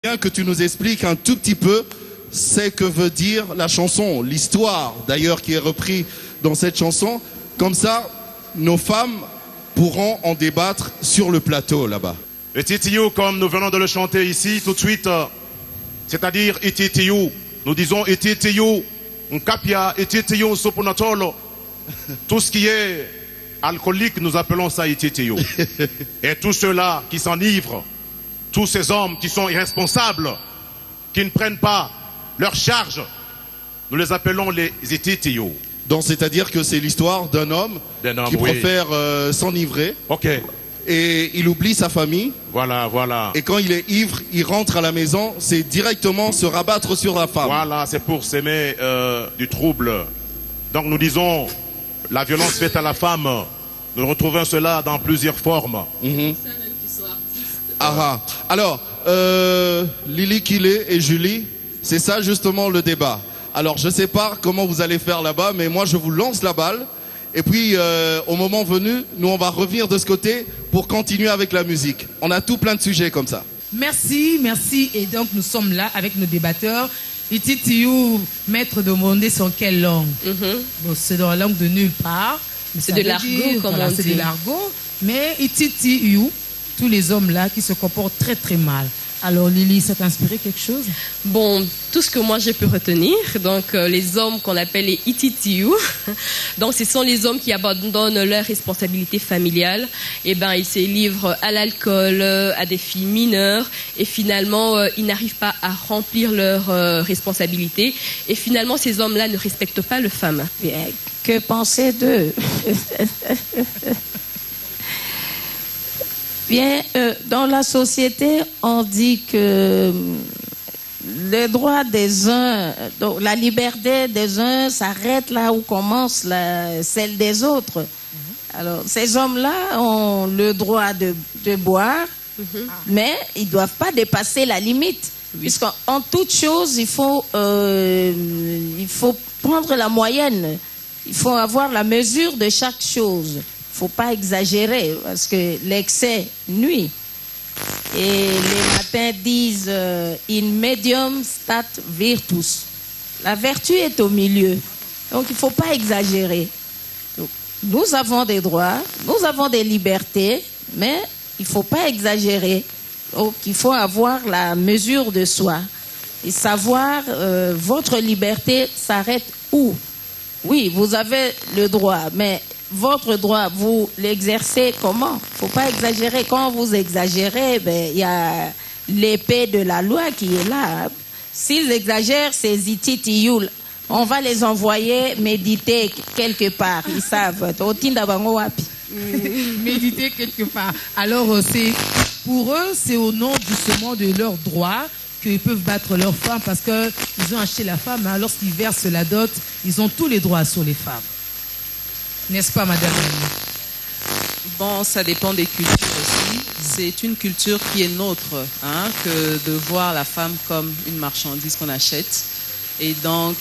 Bien que tu nous expliques un tout petit peu ce que veut dire la chanson, l'histoire d'ailleurs qui est reprise dans cette chanson. Comme ça, nos femmes pourront en débattre sur le plateau là-bas. Et Titiou, comme nous venons de le chanter ici tout de suite, c'est-à-dire Ititiou. Nous disons Ititiou, Nkapia, Ititiou, Sopunatolo. Tout ce qui est alcoolique, nous appelons ça Ititiou. Et tous ceux-là qui s'enivrent, tous ces hommes qui sont irresponsables, qui ne prennent pas leur charge, nous les appelons les Ititiou. Donc c'est-à-dire que c'est l'histoire d'un homme qui préfère s'enivrer. Ok. Et il oublie sa famille. Voilà, voilà. Et quand il est ivre, il rentre à la maison, c'est directement se rabattre sur la femme. Voilà, c'est pour s'aimer du trouble. Donc nous disons, la violence faite à la femme, nous retrouvons cela dans plusieurs formes. Ah, alors, Lily Kilé et Julie, c'est ça justement le débat. Alors je sais pas comment vous allez faire là-bas, mais moi je vous lance la balle. Et puis au moment venu, nous on va revenir de ce côté pour continuer avec la musique. On a tout plein de sujets comme ça. Merci, merci. Et donc nous sommes là avec nos débatteurs. Ititiou, maître de Mondé, c'est en quelle langue? Bon, c'est dans la langue de nulle part. C'est de l'argot, comme on dit. C'est de l'argot. Mais Ititiou, tous les hommes là qui se comportent très très mal. Alors Lily, ça t'a inspiré quelque chose? Bon, tout ce que moi j'ai pu retenir, donc les hommes qu'on appelle les Ititiou, donc ce sont les hommes qui abandonnent leurs responsabilités familiales, et ben ils se livrent à l'alcool, à des filles mineures, et finalement ils n'arrivent pas à remplir leurs responsabilités, et finalement ces hommes-là ne respectent pas les femmes. Bien, que penser d'eux? Bien, dans la société, on dit que les droits des uns, donc la liberté des uns s'arrête là où commence celle des autres. Alors, ces hommes-là ont le droit de boire, mais ils ne doivent pas dépasser la limite. Puisqu'en toute chose, il faut prendre la moyenne. Il faut avoir la mesure de chaque chose. Il ne faut pas exagérer parce que l'excès nuit. Et les matins disent in medium stat virtus. La vertu est au milieu. Donc il ne faut pas exagérer. Donc, nous avons des droits, nous avons des libertés, mais il ne faut pas exagérer. Donc il faut avoir la mesure de soi et savoir votre liberté s'arrête où. Oui, vous avez le droit, mais votre droit, vous l'exercez comment? Il ne faut pas exagérer. Quand vous exagérez, ben, y a l'épée de la loi qui est là. S'ils exagèrent, ces Ititiou, on va les envoyer méditer quelque part. Ils savent. Méditer quelque part. Alors, pour eux, c'est au nom justement de leurs droits qu'ils peuvent battre leurs femmes parce qu'ils ont acheté la femme. Hein, lorsqu'ils versent la dot, ils ont tous les droits sur les femmes. N'est-ce pas, madame? Bon, ça dépend des cultures aussi. C'est une culture qui est nôtre, hein, que de voir la femme comme une marchandise qu'on achète. Et donc,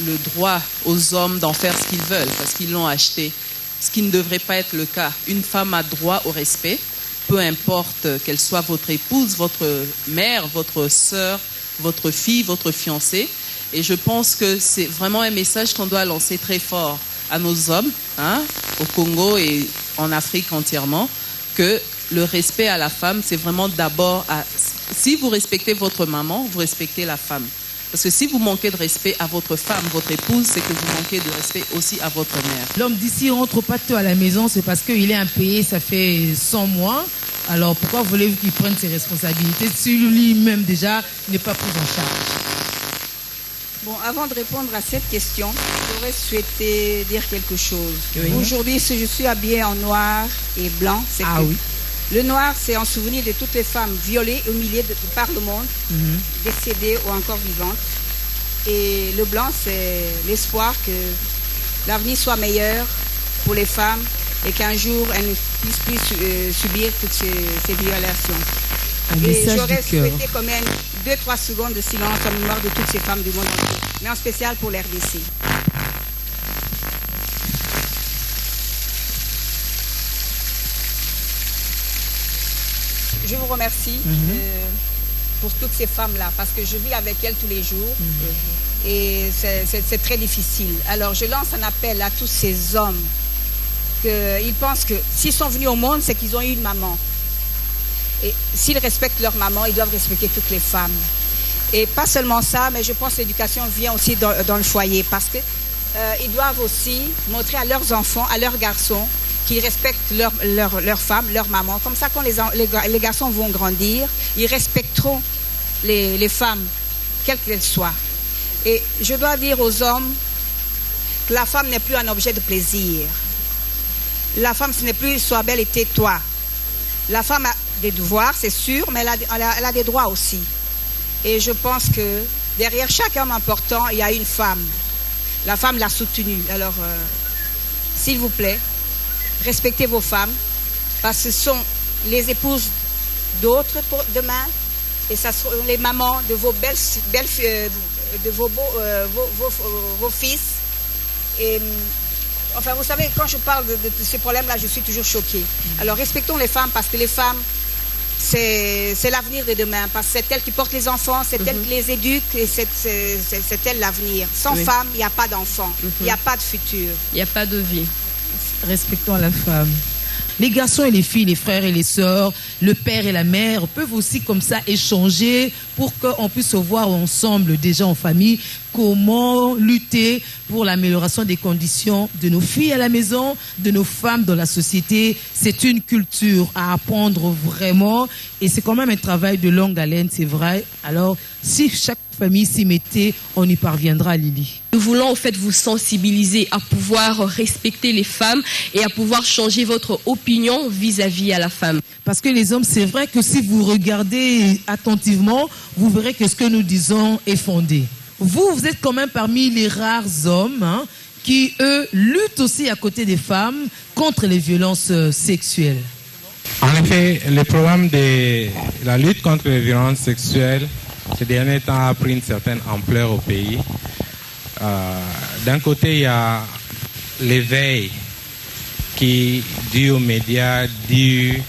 le droit aux hommes d'en faire ce qu'ils veulent, parce qu'ils l'ont acheté. Ce qui ne devrait pas être le cas. Une femme a droit au respect, peu importe qu'elle soit votre épouse, votre mère, votre sœur, votre fille, votre fiancée. Et je pense que c'est vraiment un message qu'on doit lancer très fort à nos hommes, hein, au Congo et en Afrique entièrement, que le respect à la femme, c'est vraiment d'abord si vous respectez votre maman, vous respectez la femme. Parce que si vous manquez de respect à votre femme, votre épouse, c'est que vous manquez de respect aussi à votre mère. L'homme d'ici rentre pas tôt à la maison, c'est parce qu'il est impayé, ça fait 100 mois. Alors pourquoi voulez-vous qu'il prenne ses responsabilités si lui-même déjà n'est pas pris en charge? Bon, avant de répondre à cette question, j'aurais souhaité dire quelque chose. Oui. Aujourd'hui, si je suis habillée en noir et blanc, c'est que oui. Le noir, c'est en souvenir de toutes les femmes violées et humiliées par le monde, décédées ou encore vivantes. Et le blanc, c'est l'espoir que l'avenir soit meilleur pour les femmes et qu'un jour, elles ne puissent plus subir toutes ces violations. Et j'aurais souhaité quand même 2-3 secondes de silence en mémoire de toutes ces femmes du monde entier, mais en spécial pour l'RDC. Je vous remercie pour toutes ces femmes-là, parce que je vis avec elles tous les jours. Et c'est très difficile. Alors je lance un appel à tous ces hommes. Ils pensent que s'ils sont venus au monde, c'est qu'ils ont eu une maman. Et s'ils respectent leur maman, ils doivent respecter toutes les femmes. Et pas seulement ça, mais je pense que l'éducation vient aussi dans le foyer, parce que ils doivent aussi montrer à leurs enfants, à leurs garçons, qu'ils respectent leur femme, leur maman. Comme ça, quand les garçons vont grandir, ils respecteront les femmes, quelles qu'elles soient. Et je dois dire aux hommes que la femme n'est plus un objet de plaisir. La femme, ce n'est plus sois belle et tais-toi. La femme a des devoirs, c'est sûr, mais elle a des droits aussi. Et je pense que derrière chaque homme important, il y a une femme. La femme l'a soutenue. Alors, s'il vous plaît, respectez vos femmes, parce que ce sont les épouses d'autres pour demain, et ça sont les mamans de vos de vos fils. Et enfin, vous savez, quand je parle de ces problèmes-là, je suis toujours choquée. Alors, respectons les femmes, parce que les femmes, c'est l'avenir de demain, parce que c'est elles qui portent les enfants, c'est elles qui les éduquent, et c'est elles l'avenir. Sans femme, il n'y a pas d'enfant, il n'y a pas de futur. Il n'y a pas de vie. Respectons la femme. Les garçons et les filles, les frères et les sœurs, le père et la mère peuvent aussi comme ça échanger pour qu'on puisse voir ensemble, déjà en famille, comment lutter pour l'amélioration des conditions de nos filles à la maison, de nos femmes dans la société. C'est une culture à apprendre vraiment, et c'est quand même un travail de longue haleine, c'est vrai. Alors, si chaque famille s'y mettait, on y parviendra, Lily. Nous voulons en fait vous sensibiliser à pouvoir respecter les femmes et à pouvoir changer votre opinion vis-à-vis à la femme. Parce que les hommes, c'est vrai que si vous regardez attentivement, vous verrez que ce que nous disons est fondé. Vous êtes quand même parmi les rares hommes qui, eux, luttent aussi à côté des femmes contre les violences sexuelles. En effet, le programme de la lutte contre les violences sexuelles, ces derniers temps, a pris une certaine ampleur au pays. D'un côté, il y a l'éveil qui, dû aux médias, dû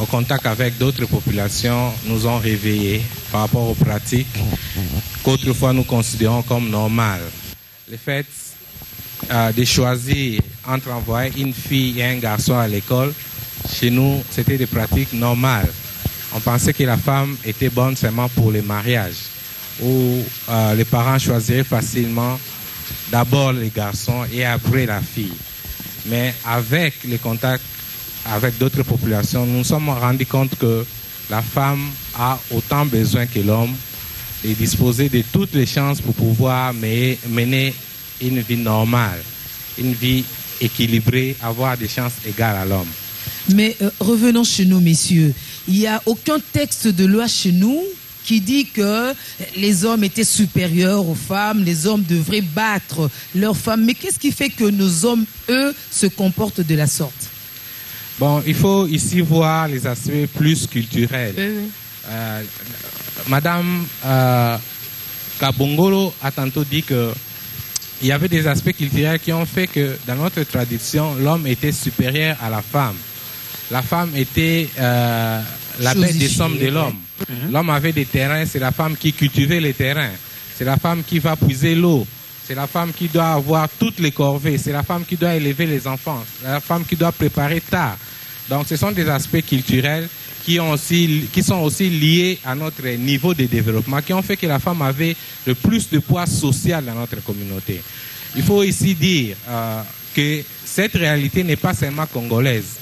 au contact avec d'autres populations, nous ont réveillés par rapport aux pratiques qu'autrefois nous considérons comme normales. Le fait de choisir entre envoyer une fille et un garçon à l'école, chez nous, c'était des pratiques normales. On pensait que la femme était bonne seulement pour les mariages, où les parents choisiraient facilement d'abord les garçons et après la fille. Mais avec les contacts avec d'autres populations, nous nous sommes rendus compte que la femme a autant besoin que l'homme et disposer de toutes les chances pour pouvoir mener une vie normale, une vie équilibrée, avoir des chances égales à l'homme. Mais revenons chez nous, messieurs. Il n'y a aucun texte de loi chez nous qui dit que les hommes étaient supérieurs aux femmes, les hommes devraient battre leurs femmes. Mais qu'est-ce qui fait que nos hommes, eux, se comportent de la sorte? Bon, il faut ici voir les aspects plus culturels. Madame Kabongolo a tantôt dit qu'il y avait des aspects culturels qui ont fait que dans notre tradition, l'homme était supérieur à la femme. La femme était la bête des sommes de l'homme. L'homme avait des terrains, c'est la femme qui cultivait les terrains. C'est la femme qui va puiser l'eau. C'est la femme qui doit avoir toutes les corvées. C'est la femme qui doit élever les enfants. C'est la femme qui doit préparer tard. Donc ce sont des aspects culturels qui sont aussi liés à notre niveau de développement, qui ont fait que la femme avait le plus de poids social dans notre communauté. Il faut ici dire que cette réalité n'est pas seulement congolaise.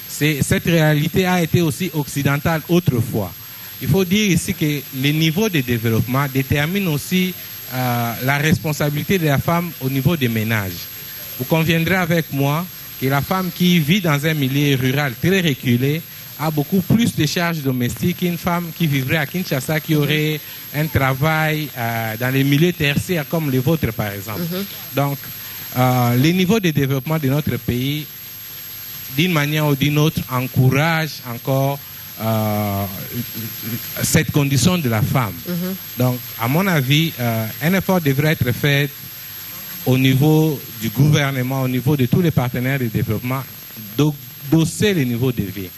Cette réalité a été aussi occidentale autrefois. Il faut dire ici que le niveau de développement détermine aussi la responsabilité de la femme au niveau des ménages. Vous conviendrez avec moi que la femme qui vit dans un milieu rural très reculé a beaucoup plus de charges domestiques qu'une femme qui vivrait à Kinshasa, qui aurait un travail dans les milieux tertiaires comme le vôtre par exemple. Donc, le niveau de développement de notre pays, d'une manière ou d'une autre, encourage encore cette condition de la femme. Donc, à mon avis, un effort devrait être fait au niveau du gouvernement, au niveau de tous les partenaires de développement, d'hausser le niveau de vie.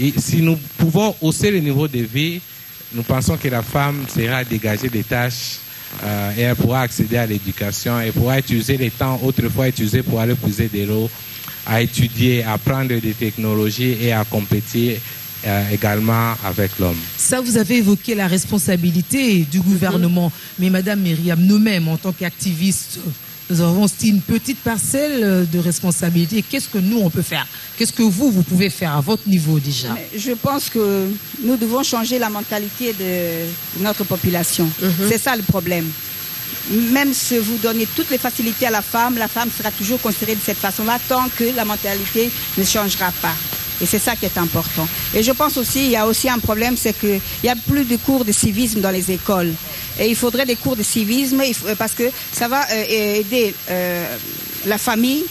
Et si nous pouvons hausser le niveau de vie, nous pensons que la femme sera dégagée des tâches et elle pourra accéder à l'éducation, elle pourra utiliser les temps autrefois utilisés pour aller puiser de l'eau, à étudier, à apprendre des technologies et à compétir également avec l'homme. Ça, vous avez évoqué la responsabilité du gouvernement, mais Madame Myriam, nous-mêmes, en tant qu'activistes, nous avons aussi une petite parcelle de responsabilité. Qu'est-ce que nous, on peut faire? Qu'est-ce que vous pouvez faire à votre niveau déjà? Je pense que nous devons changer la mentalité de notre population. C'est ça le problème. Même si vous donnez toutes les facilités à la femme sera toujours considérée de cette façon-là tant que la mentalité ne changera pas. Et c'est ça qui est important. Et je pense aussi, il y a aussi un problème, c'est qu'il n'y a plus de cours de civisme dans les écoles. Et il faudrait des cours de civisme parce que ça va aider la famille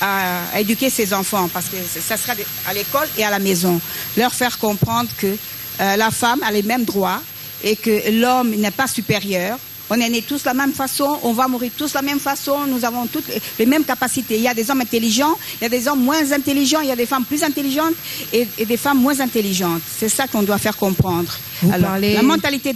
à éduquer ses enfants. Parce que ça sera à l'école et à la maison. Leur faire comprendre que la femme a les mêmes droits et que l'homme n'est pas supérieur. On est nés tous de la même façon, on va mourir tous de la même façon, nous avons toutes les mêmes capacités. Il y a des hommes intelligents, il y a des hommes moins intelligents, il y a des femmes plus intelligentes et des femmes moins intelligentes. C'est ça qu'on doit faire comprendre. Alors, la mentalité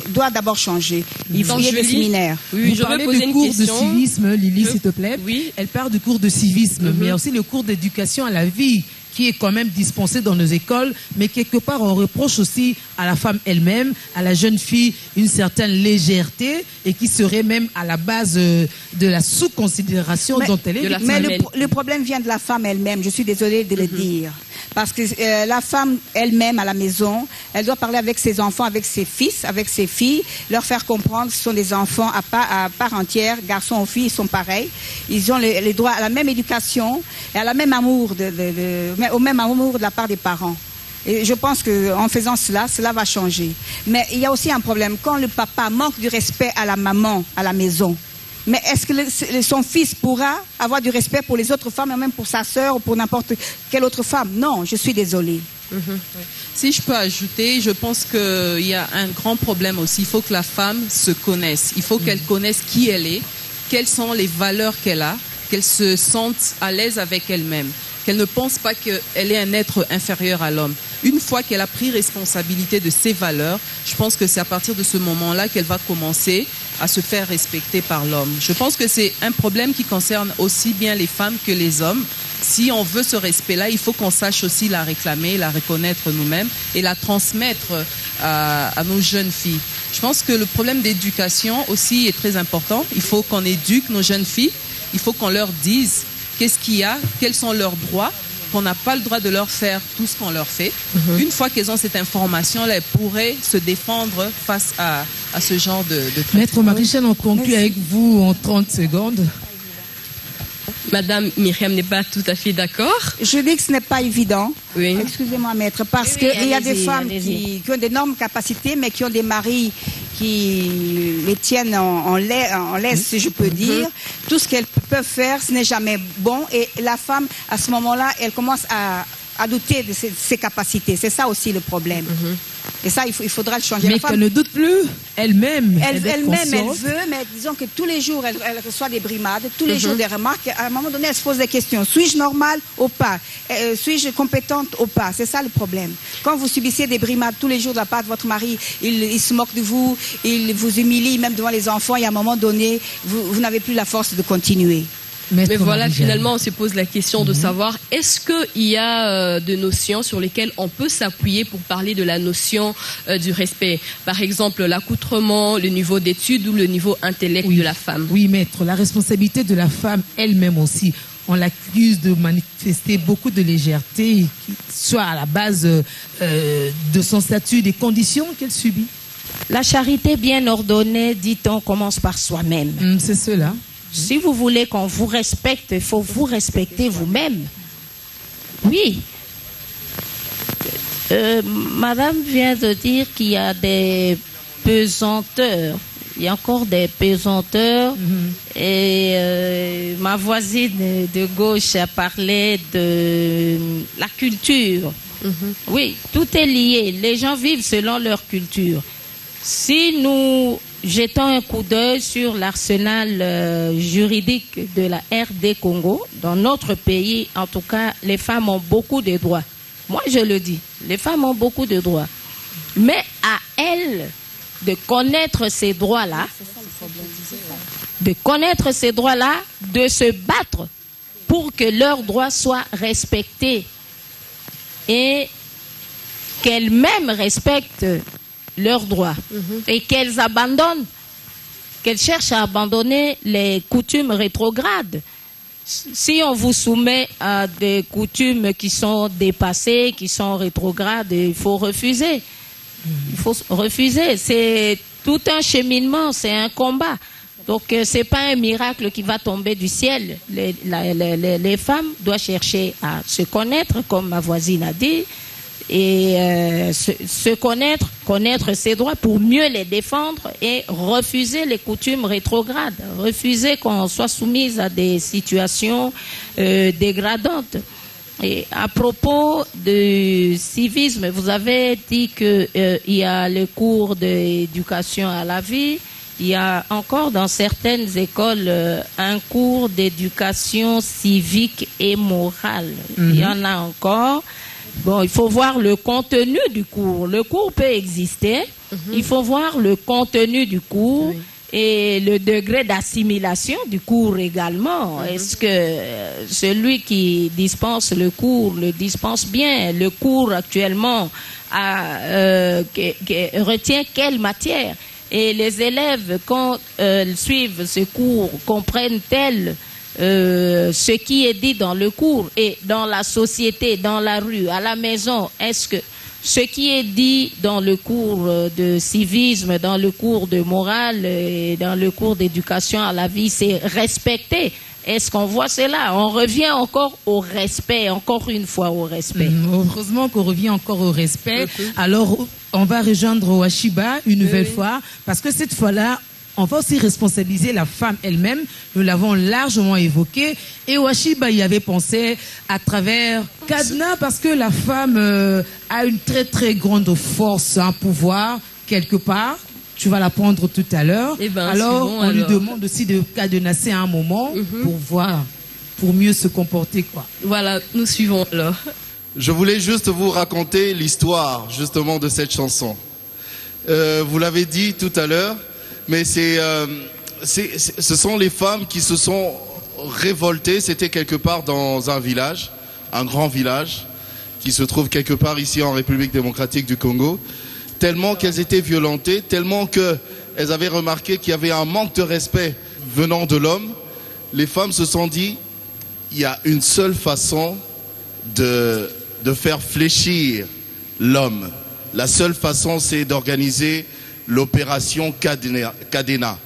doit d'abord changer. Il faut y avoir des séminaires. Oui, je veux poser une cours de civisme, Lily, s'il te plaît. Oui. Elle parle du cours de civisme, mais aussi le cours d'éducation à la vie, qui est quand même dispensé dans nos écoles, mais quelque part on reproche aussi à la femme elle-même, à la jeune fille, une certaine légèreté et qui serait même à la base de la sous-considération dont elle est. Mais le problème vient de la femme elle-même, je suis désolée de le dire. Parce que la femme elle-même à la maison, elle doit parler avec ses enfants, avec ses fils, avec ses filles, leur faire comprendre que ce sont des enfants à part entière, garçons ou filles, ils sont pareils. Ils ont les droits à la même éducation et à la même amour, au même amour de la part des parents. Et je pense qu'en faisant cela va changer. Mais il y a aussi un problème. Quand le papa manque du respect à la maman à la maison, mais est-ce que son fils pourra avoir du respect pour les autres femmes, même pour sa sœur ou pour n'importe quelle autre femme? Non, je suis désolée. Si je peux ajouter, je pense qu'il y a un grand problème aussi. Il faut que la femme se connaisse. Il faut qu'elle connaisse qui elle est, quelles sont les valeurs qu'elle a, qu'elle se sente à l'aise avec elle-même, qu'elle ne pense pas qu'elle est un être inférieur à l'homme. Une fois qu'elle a pris responsabilité de ses valeurs, je pense que c'est à partir de ce moment-là qu'elle va commencer à se faire respecter par l'homme. Je pense que c'est un problème qui concerne aussi bien les femmes que les hommes. Si on veut ce respect-là, il faut qu'on sache aussi la réclamer, la reconnaître nous-mêmes et la transmettre à nos jeunes filles. Je pense que le problème d'éducation aussi est très important. Il faut qu'on éduque nos jeunes filles. Il faut qu'on leur dise qu'est-ce qu'il y a, quels sont leurs droits, qu'on n'a pas le droit de leur faire tout ce qu'on leur fait. Une fois qu'elles ont cette information-là, elles pourraient se défendre face à ce genre de traitement. Maître Marichal, on conclut avec vous en 30 secondes. Madame Myriam n'est pas tout à fait d'accord. Je dis que ce n'est pas évident. Oui. Excusez-moi, maître, parce qu'il y a des femmes qui ont d'énormes capacités, mais qui ont des maris qui les tiennent en laisse, si je peux dire. Tout ce qu'elles peuvent faire, ce n'est jamais bon. Et la femme, à ce moment-là, elle commence à douter de ses capacités. C'est ça aussi le problème. Et ça, il faudra le changer. Mais qu'elle ne doute plus elle-même. Elle-même, elle veut, mais disons que tous les jours, elle reçoit des brimades, tous les jours des remarques. À un moment donné, elle se pose des questions. Suis-je normale ou pas? Suis-je compétente ou pas? C'est ça le problème. Quand vous subissez des brimades tous les jours de la part de votre mari, il se moque de vous, il vous humilie, même devant les enfants, et à un moment donné, vous n'avez plus la force de continuer. Mais voilà, finalement, on se pose la question de savoir, est-ce qu'il y a des notions sur lesquelles on peut s'appuyer pour parler de la notion du respect? Par exemple, l'accoutrement, le niveau d'études ou le niveau intellectuel de la femme. Oui, maître, la responsabilité de la femme elle-même aussi. On l'accuse de manifester beaucoup de légèreté, soit à la base de son statut, des conditions qu'elle subit. La charité bien ordonnée, dit-on, commence par soi-même. C'est cela. Si vous voulez qu'on vous respecte, il faut vous respecter vous-même. Oui. Madame vient de dire qu'il y a des pesanteurs. Il y a encore des pesanteurs. Et ma voisine de gauche a parlé de la culture. Oui, tout est lié. Les gens vivent selon leur culture. Si nous jetons un coup d'œil sur l'arsenal juridique de la RD Congo, dans notre pays, en tout cas, les femmes ont beaucoup de droits. Moi, je le dis, les femmes ont beaucoup de droits. Mais à elle de connaître ces droits-là, de connaître ces droits-là, de se battre pour que leurs droits soient respectés et qu'elles-mêmes respectent leurs droits et qu'elles abandonnent, qu'elles cherchent à abandonner les coutumes rétrogrades. Si on vous soumet à des coutumes qui sont dépassées, qui sont rétrogrades, il faut refuser. Il faut refuser. C'est tout un cheminement, c'est un combat. Donc, c'est pas un miracle qui va tomber du ciel. Les femmes doivent chercher à se connaître, comme ma voisine a dit, et se connaître ses droits pour mieux les défendre et refuser les coutumes rétrogrades, refuser qu'on soit soumise à des situations dégradantes. Et à propos du civisme, vous avez dit qu'il y a le cours d'éducation à la vie, il y a encore dans certaines écoles un cours d'éducation civique et morale. Il y en a encore. Bon, il faut voir le contenu du cours. Le cours peut exister. Il faut voir le contenu du cours et le degré d'assimilation du cours également. Est-ce que celui qui dispense le cours le dispense bien? Le cours actuellement retient quelle matière? Et les élèves, quand suivent ce cours, comprennent-elles ce qui est dit dans le cours et dans la société, dans la rue, à la maison? Est-ce que ce qui est dit dans le cours de civisme, dans le cours de morale et dans le cours d'éducation à la vie, c'est respecté? Est-ce qu'on voit cela? On revient encore au respect, encore une fois au respect. Heureusement qu'on revient encore au respect. Alors, on va rejoindre Washiba une nouvelle fois, parce que cette fois-là, on va aussi responsabiliser la femme elle-même. Nous l'avons largement évoqué. Et Washiba y avait pensé à travers Kadena, parce que la femme a une très très grande force, un pouvoir quelque part. Tu vas la prendre tout à l'heure. Alors, on lui demande aussi de cadenasser à un moment pour voir, pour mieux se comporter, quoi. Voilà, nous suivons alors. Je voulais juste vous raconter l'histoire justement de cette chanson. Vous l'avez dit tout à l'heure, mais ce sont les femmes qui se sont révoltées. C'était quelque part dans un village, un grand village, qui se trouve quelque part ici en République démocratique du Congo. Tellement qu'elles étaient violentées, tellement qu'elles avaient remarqué qu'il y avait un manque de respect venant de l'homme. Les femmes se sont dit, il y a une seule façon de faire fléchir l'homme. La seule façon, c'est d'organiser l'opération Kadena.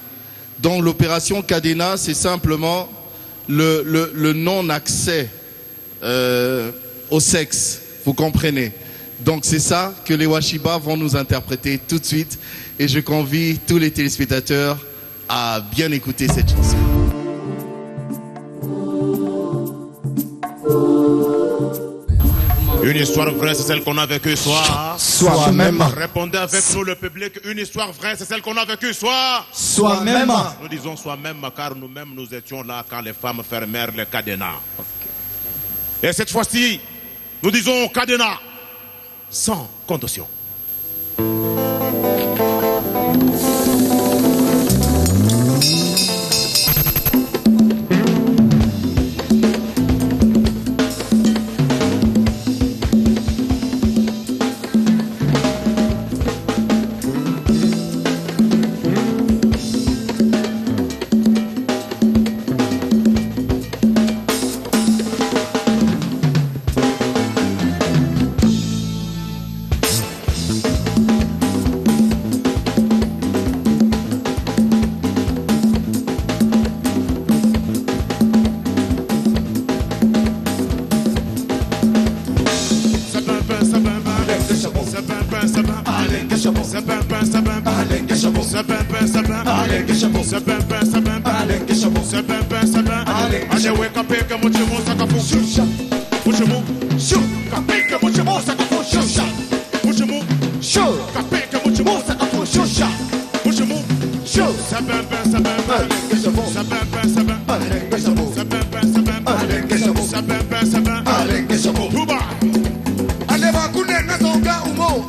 Donc l'opération Kadena, c'est simplement le non-accès au sexe, vous comprenez. Donc c'est ça que les Washiba vont nous interpréter tout de suite. Et je convie tous les téléspectateurs à bien écouter cette chanson. Une histoire vraie, c'est celle qu'on a vécue, soit soi-même. Répondez avec nous le public. Une histoire vraie, c'est celle qu'on a vécue, soit soi-même. Nous disons soi-même, car nous-mêmes nous étions là quand les femmes fermèrent les cadenas. Et cette fois-ci, nous disons cadenas sans condition.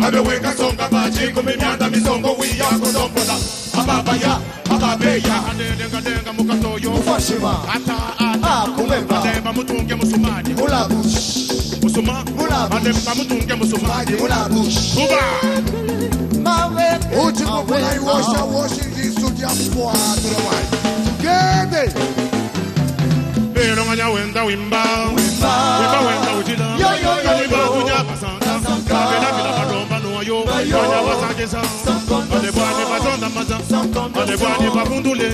Abe weka songa baji kuminyanda misongo wiya kudompola ababaya ababeya adenga denga mukatoyo Ufashima ata kumemba ademba mutunge musumani Mulabush musuma ademba mutunge musumani Mulabush kuba Uji kupula iwosha woshi jisuja mkwatu ramai Gede Pero nganya wenda wimba wenda ujila wimba uja pasanga kabela bila balomba no yo wanya wasajesa ale bwani bazonda maza ale bwani babundule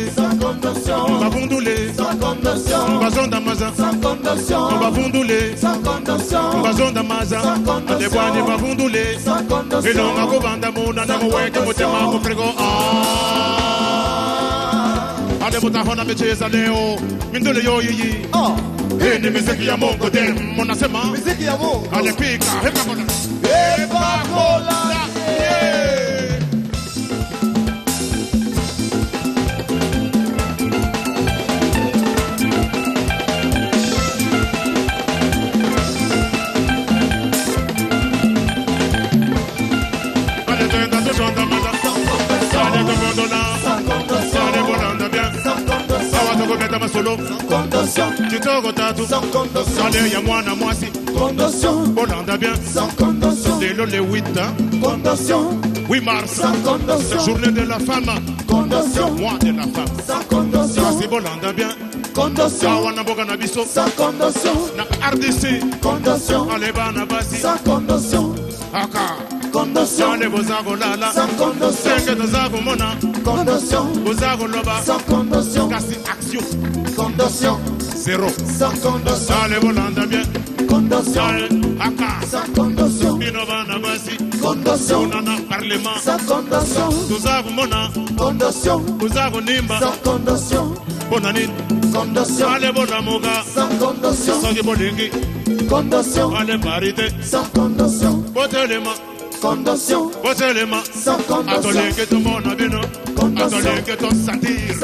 bazonda maza babundule bazonda maza ale bwani babundule ilonga kubanda muna na muweke mutema mufrigo ale mutahona mecheza leo mindule yo yiyi ni miziki ya Mungu de munasema Miziki ya Mungu ale pika hepa kola Hepa kola ale tenda tu chanta maza ale tu mondona ale bolanda bien awa to kometa masolo kitoko tatu ale ya mwana mwasi bolanda bien lelo le 8 mars la journée de la femme mois de la femme kasi bolanda bien awa na boka na biso na RDC ale bana basi aka ale bozako lala senge tozako mona bozako loba kasi action zéro ale bolanda bien ale aka bino bana basi unana parlement tozako mona bozako nimba bona nini ale bona moga soki bolingi ale parité botelema botelema atolenge tomona bino atolenge tosatire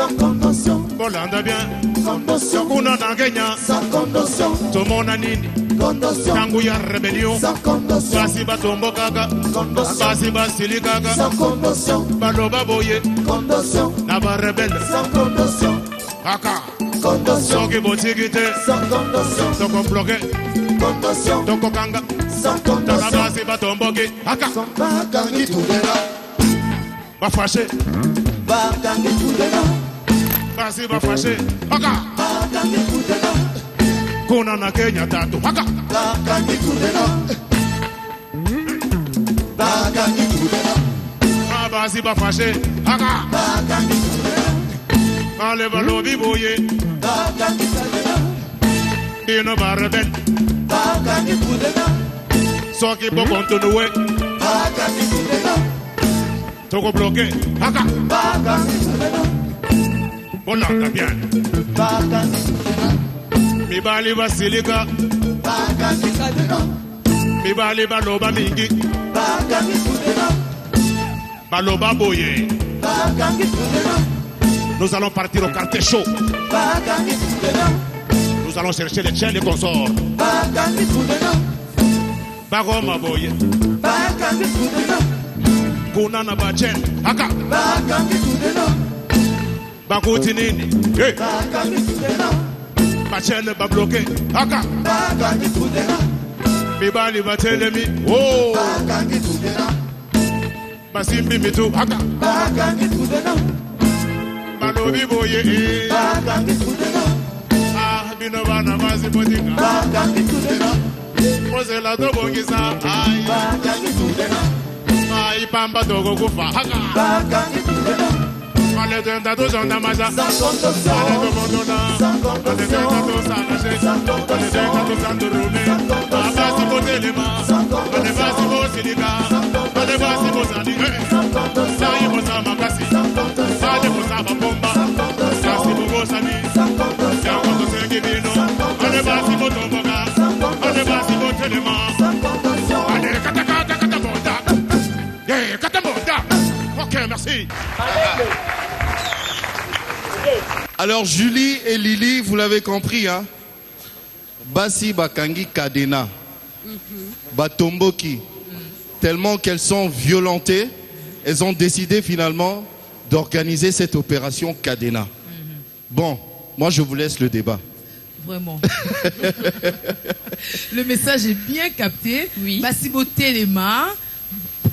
bolanda bien kuna na Kenya tomona nini tangu ya rebellion basi batombokaka basi basilikaka baloba boye na barebele aka soki botiki te toko bloke toko kanga taka basi batomboki aka bafashe basi bafashe aka kuna na Kenya tatu aka basi bafashe aka ale balobi boye bino barben soki bo continue toko bloqué aka bolanda bien mibali basilika mibali baloba mingi baloba boye nous allons partir au quartier chaud nous allons chercher les chiens et les consorts bagoma boye kuna na bachen aka bakuti nini bachele ba bloqué aka mibali batelemi oh basimbi mitu aka balobi boye bino bana basi botinga mozela to bongisa ai pamba dogo kufa haka ale tenda to zonda maza ale to mondona ale tenda to sanache ale tenda to sandurume basi botelema ale basi bosilika ale basi bozali sai bozama kasi ale bozama bomba kasi bogosani yango to sengi bino ale basi botomboka ale basi botelema ale kata bonda kata bonda. Ok, merci. Alors Julie et Lily, vous l'avez compris, hein? Basi bakangi kadena, batomboki, tellement qu'elles sont violentées, elles ont décidé finalement d'organiser cette opération Cadena. Bon, moi je vous laisse le débat. Vraiment. Le message est bien capté. Oui. Basiboté les mains.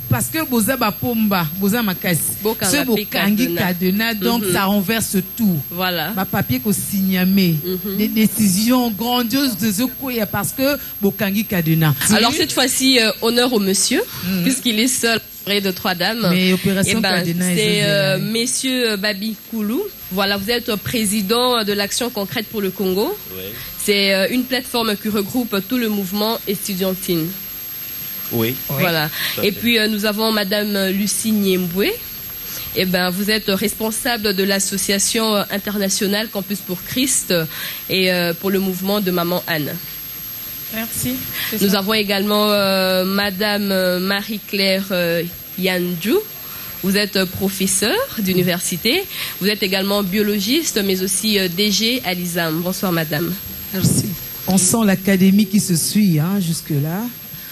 Parce que Boza Bapomba, Boza Makasi, ce Bokangi Cadena, donc ça renverse tout. Voilà. Ba papier qu'on signamé, des décisions grandioses de Zokoya parce que Bokangi Cadena. Alors cette fois-ci, honneur au monsieur, puisqu'il est seul de 3 dames. Mais opération Cadena, c'est messieurs Babi Koulou. Voilà, vous êtes président de l'Action concrète pour le Congo. Oui. C'est une plateforme qui regroupe tout le mouvement estudiantine. Oui. Voilà. Et puis nous avons Madame Lucie Niemboué. Eh ben, vous êtes responsable de l'association internationale Campus pour Christ et pour le mouvement de Maman Anne. Merci. Nous avons également Madame Marie-Claire Yandjou. Vous êtes professeur d'université. Vous êtes également biologiste, mais aussi DG à l'ISAM. Bonsoir, Madame. Merci. On sent l'académie qui se suit jusque-là.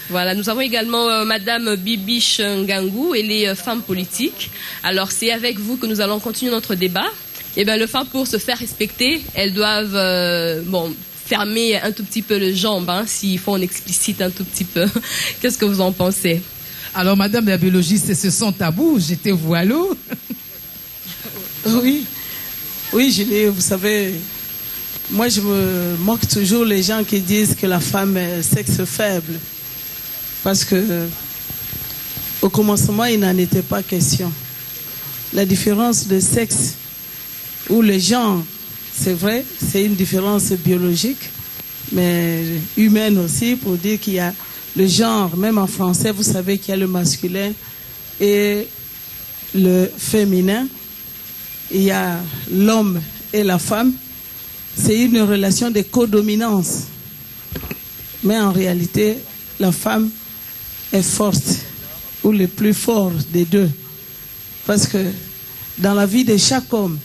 Voilà, nous avons également Madame Bibiche Ngangou et les femmes politiques. Alors, c'est avec vous que nous allons continuer notre débat. Eh bien, les femmes, pour se faire respecter, elles doivent fermer un tout petit peu les jambes, s'il faut on explicite un tout petit peu. Qu'est-ce que vous en pensez? Alors, Madame la biologiste, ce sont tabous, j'étais voileau. Oui, vous savez, moi je me moque toujours les gens qui disent que la femme est sexe faible. Parce que au commencement, il n'en était pas question. La différence de sexe ou le genre, c'est vrai, c'est une différence biologique, mais humaine aussi, pour dire qu'il y a le genre, même en français, vous savez qu'il y a le masculin et le féminin. Il y a l'homme et la femme. C'est une relation de codominance. Mais en réalité, la femme est forte, ou le plus fort des deux. Parce que dans la vie de chaque homme,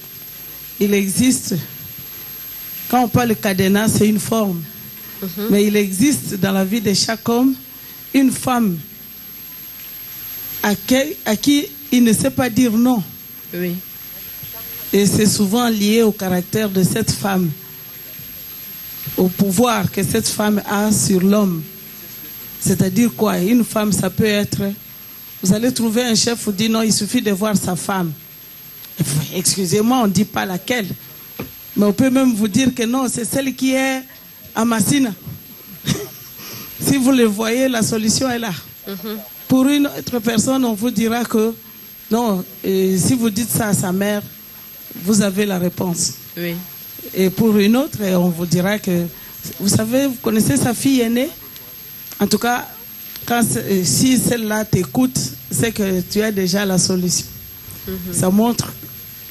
il existe, quand on parle de Cadena, c'est une forme. Mais il existe dans la vie de chaque homme une femme à qui il ne sait pas dire non. Oui. Et c'est souvent lié au caractère de cette femme, au pouvoir que cette femme a sur l'homme. C'est-à-dire quoi? Une femme, ça peut être... Vous allez trouver un chef vous dit non, il suffit de voir sa femme. Excusez-moi, on ne dit pas laquelle. Mais on peut même vous dire que non, c'est celle qui est à Massina. Si vous le voyez, la solution est là. Pour une autre personne, on vous dira que non, et si vous dites ça à sa mère, vous avez la réponse. Oui. Et pour une autre, on vous dira que, vous savez, vous connaissez sa fille aînée? En tout cas, si celle-là t'écoute, c'est que tu as déjà la solution. Ça montre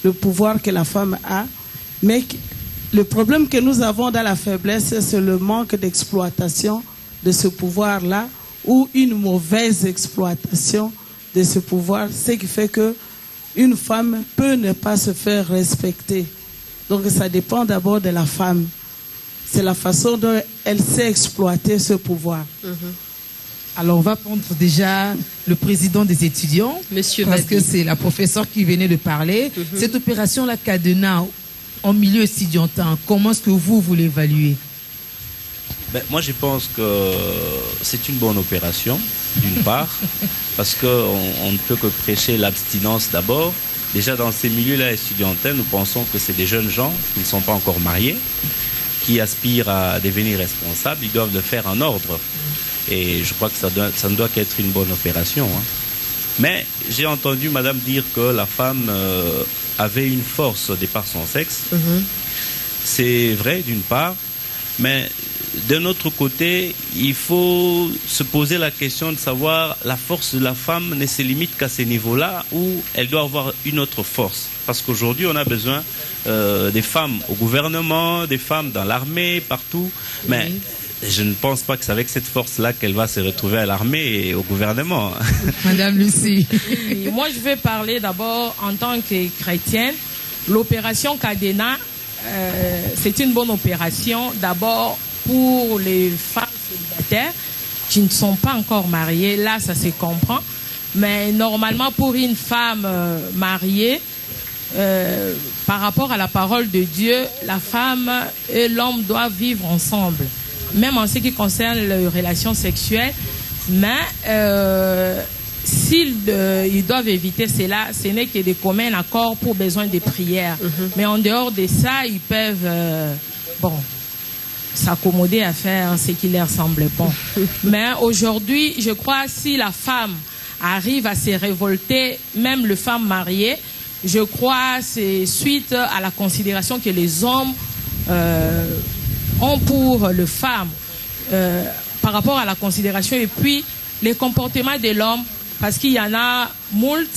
le pouvoir que la femme a. Mais le problème que nous avons dans la faiblesse, c'est le manque d'exploitation de ce pouvoir-là ou une mauvaise exploitation de ce pouvoir, ce qui fait qu'une femme peut ne pas se faire respecter. Donc ça dépend d'abord de la femme. C'est la façon dont elle sait exploiter ce pouvoir. Alors on va prendre déjà le président des étudiants, Monsieur parce Babi. que c'est la professeure qui venait de parler. Cette opération-là, Cadena, en milieu estudiantin, comment est-ce que vous l'évaluez? Moi, je pense que c'est une bonne opération, d'une part, parce qu'on ne peut que prêcher l'abstinence d'abord. Déjà, dans ces milieux-là estudiantins, nous pensons que c'est des jeunes gens qui ne sont pas encore mariés, qui aspirent à devenir responsables. Ils doivent le faire en ordre. Et je crois que ça ne doit qu'être une bonne opération. Mais j'ai entendu madame dire que la femme avait une force de par son sexe. C'est vrai, d'une part. Mais d'un autre côté, il faut se poser la question de savoir la force de la femme ne se limite qu'à ces niveaux-là ou elle doit avoir une autre force. Parce qu'aujourd'hui, on a besoin des femmes au gouvernement, des femmes dans l'armée, partout. Mais je ne pense pas que c'est avec cette force-là qu'elle va se retrouver à l'armée et au gouvernement. Madame Lucie. Moi, je vais parler d'abord en tant que chrétienne. L'opération Cadena, c'est une bonne opération. D'abord, pour les femmes célibataires, qui ne sont pas encore mariés, là, ça se comprend. Mais normalement, pour une femme mariée, par rapport à la parole de Dieu, la femme et l'homme doivent vivre ensemble, même en ce qui concerne les relations sexuelles. Mais s'ils ils doivent éviter cela, ce n'est que des communs accords pour besoin de prières. Mais en dehors de ça, ils peuvent s'accommoder à faire ce qui leur semble bon. Mais aujourd'hui, je crois, si la femme arrive à se révolter, même les femmes mariées, je crois c'est suite à la considération que les hommes ont pour les femmes par rapport à la considération et puis les comportements de l'homme, parce qu'il y en a moult,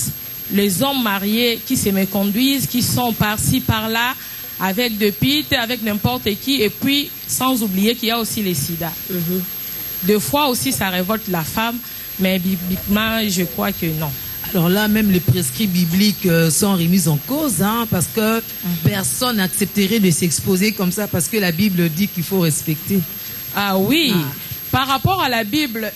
les hommes mariés qui se méconduisent, qui sont par-ci, par-là, avec des pites, avec n'importe qui, et puis sans oublier qu'il y a aussi les sida. Des fois aussi ça révolte la femme, mais bibliquement je crois que non. Alors là, même les prescrits bibliques sont remis en cause, hein, parce que personne n'accepterait de s'exposer comme ça, parce que la Bible dit qu'il faut respecter. Ah oui. Par rapport à la Bible,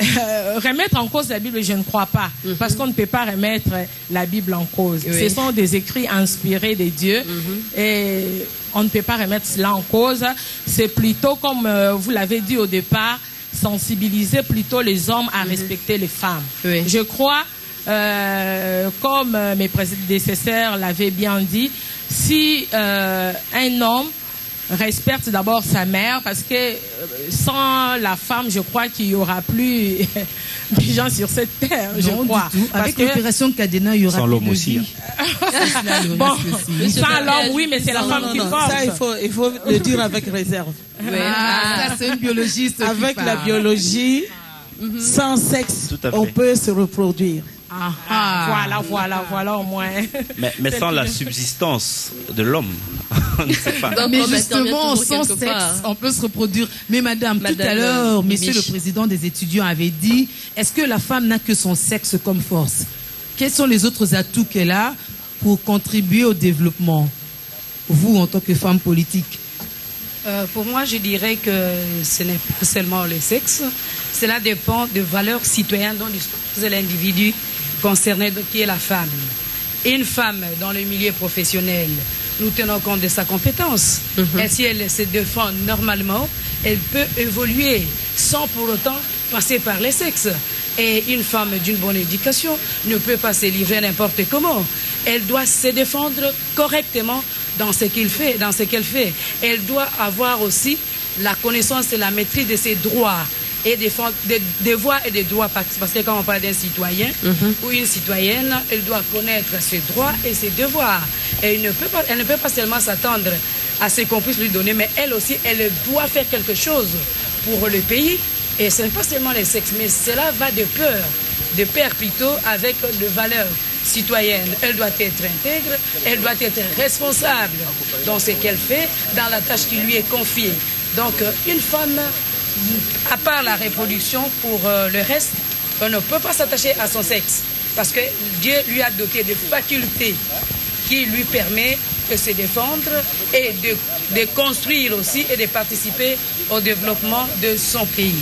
remettre en cause la Bible, je ne crois pas, parce qu'on ne peut pas remettre la Bible en cause. Oui. Ce sont des écrits inspirés de Dieu, et on ne peut pas remettre cela en cause. C'est plutôt, comme vous l'avez dit au départ, sensibiliser plutôt les hommes à respecter les femmes. Oui. Je crois, comme mes prédécesseurs l'avaient bien dit, si un homme respecte d'abord sa mère, parce que sans la femme, je crois qu'il n'y aura plus de gens sur cette terre, je crois. Du tout. Avec l'opération Cadena, il y aura sans l'homme aussi. Bon, sans l'homme, oui, mais c'est la femme qui porte. Ça, il faut le dire avec réserve. Ça, c'est une biologiste. Avec la biologie, sans sexe, on peut se reproduire. Voilà au moins. Mais sans la subsistance de l'homme, on ne sait pas. Mais justement, sans sexe, on peut se reproduire. Mais madame, tout à l'heure, monsieur le président des étudiants avait dit, est-ce que la femme n'a que son sexe comme force? Quels sont les autres atouts qu'elle a pour contribuer au développement? Vous, en tant que femme politique. Pour moi, je dirais que ce n'est pas seulement le sexe. Cela dépend des valeurs citoyennes dont dispose l'individu concerné, qui est la femme. Une femme dans le milieu professionnel, nous tenons compte de sa compétence. Et si elle se défend normalement, elle peut évoluer sans pour autant passer par les sexes. Et une femme d'une bonne éducation ne peut pas se livrer n'importe comment. Elle doit se défendre correctement dans ce qu'elle fait. Elle doit avoir aussi la connaissance et la maîtrise de ses droits et des devoirs et des droits, parce que quand on parle d'un citoyen ou une citoyenne, elle doit connaître ses droits et ses devoirs. Et elle ne peut pas seulement s'attendre à ce qu'on puisse lui donner, mais elle aussi, elle doit faire quelque chose pour le pays. Et ce n'est pas seulement les sexes, mais cela va de pair plutôt avec les valeurs citoyennes. Elle doit être intègre, elle doit être responsable dans ce qu'elle fait, dans la tâche qui lui est confiée. Donc une femme, à part la reproduction, pour le reste, on ne peut pas s'attacher à son sexe, parce que Dieu lui a doté de facultés qui lui permet de se défendre et de construire aussi et de participer au développement de son pays.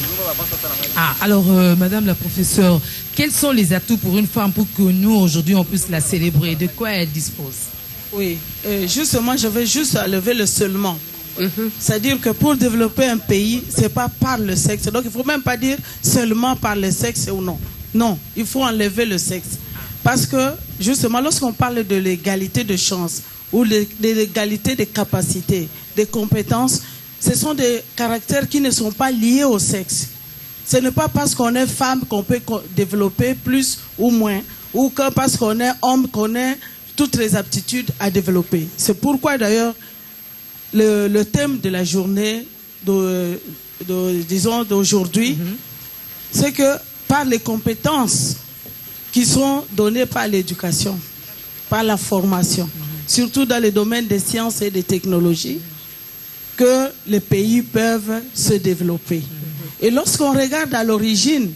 Alors, madame la professeure, quels sont les atouts pour une femme pour que nous, aujourd'hui, on puisse la célébrer? De quoi elle dispose? Oui, justement, je vais juste lever le seulement. C'est-à-dire que pour développer un pays, ce n'est pas par le sexe. Donc, il ne faut même pas dire seulement par le sexe ou non. Non, il faut enlever le sexe. Parce que, justement, lorsqu'on parle de l'égalité de chance ou de l'égalité des capacités, des compétences, ce sont des caractères qui ne sont pas liés au sexe. Ce n'est pas parce qu'on est femme qu'on peut développer plus ou moins, ou que parce qu'on est homme qu'on ait toutes les aptitudes à développer. C'est pourquoi, d'ailleurs, le thème de la journée, disons d'aujourd'hui, c'est que par les compétences qui sont données par l'éducation, par la formation, surtout dans les domaines des sciences et des technologies, que les pays peuvent se développer. Et lorsqu'on regarde à l'origine,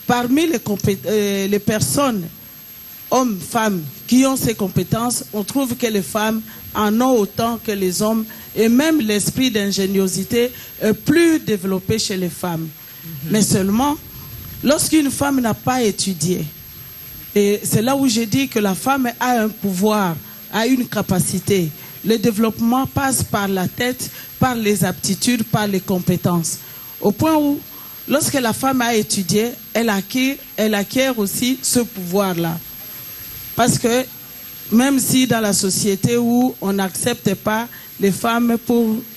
parmi les personnes, hommes, femmes, qui ont ces compétences, on trouve que les femmes en ont autant que les hommes, et même l'esprit d'ingéniosité est plus développé chez les femmes. Mais seulement, lorsqu'une femme n'a pas étudié, et c'est là où j'ai dit que la femme a un pouvoir, a une capacité. Le développement passe par la tête, par les aptitudes, par les compétences. Au point où, lorsque la femme a étudié, elle acquiert aussi ce pouvoir-là. Parce que même si dans la société où on n'accepte pas les femmes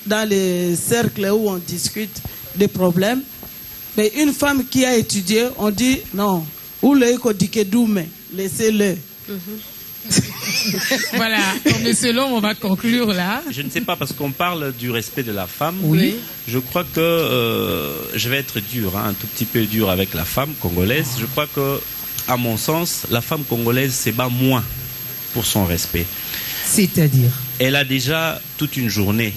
dans les cercles où on discute des problèmes, mais une femme qui a étudié, on dit non, ou le kodikedume, laissez-le. Voilà, Monsieur Long, on va conclure là. Je ne sais pas, parce qu'on parle du respect de la femme. Oui. Je crois que je vais être dur, un tout petit peu dur avec la femme congolaise. Je crois que, à mon sens, la femme congolaise se bat moins pour son respect. C'est-à-dire? Elle a déjà toute une journée,